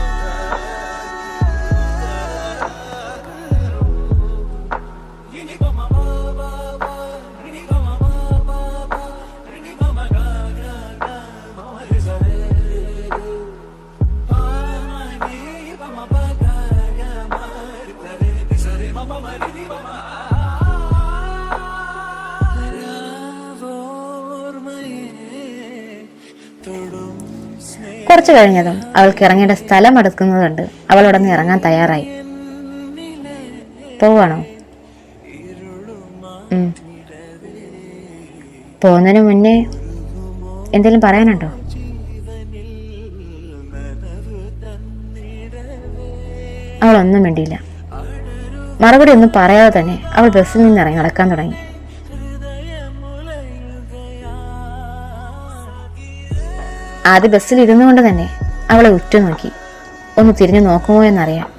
കുറച്ചു കഴിഞ്ഞതും അവൾക്ക് ഇറങ്ങേണ്ട സ്ഥലം എടുക്കുന്നത് കണ്ട് അവൾ ഉടനെ ഇറങ്ങാൻ തയ്യാറായി. പോവാണോ? പോകുന്നതിന് മുന്നേ എന്തെങ്കിലും പറയാനുണ്ടോ? അവളൊന്നും വേണ്ടിയില്ല. മറുപടി ഒന്നും പറയാതെ തന്നെ അവൾ ബസ്സിൽ നിന്ന് ഇറങ്ങി നടക്കാൻ തുടങ്ങി. ആദ്യ ബസ്സിൽ ഇരുന്നു കൊണ്ട് തന്നെ അവളെ ഉറ്റുനോക്കി. ഒന്ന് തിരിഞ്ഞു നോക്കുമോ എന്നറിയാം.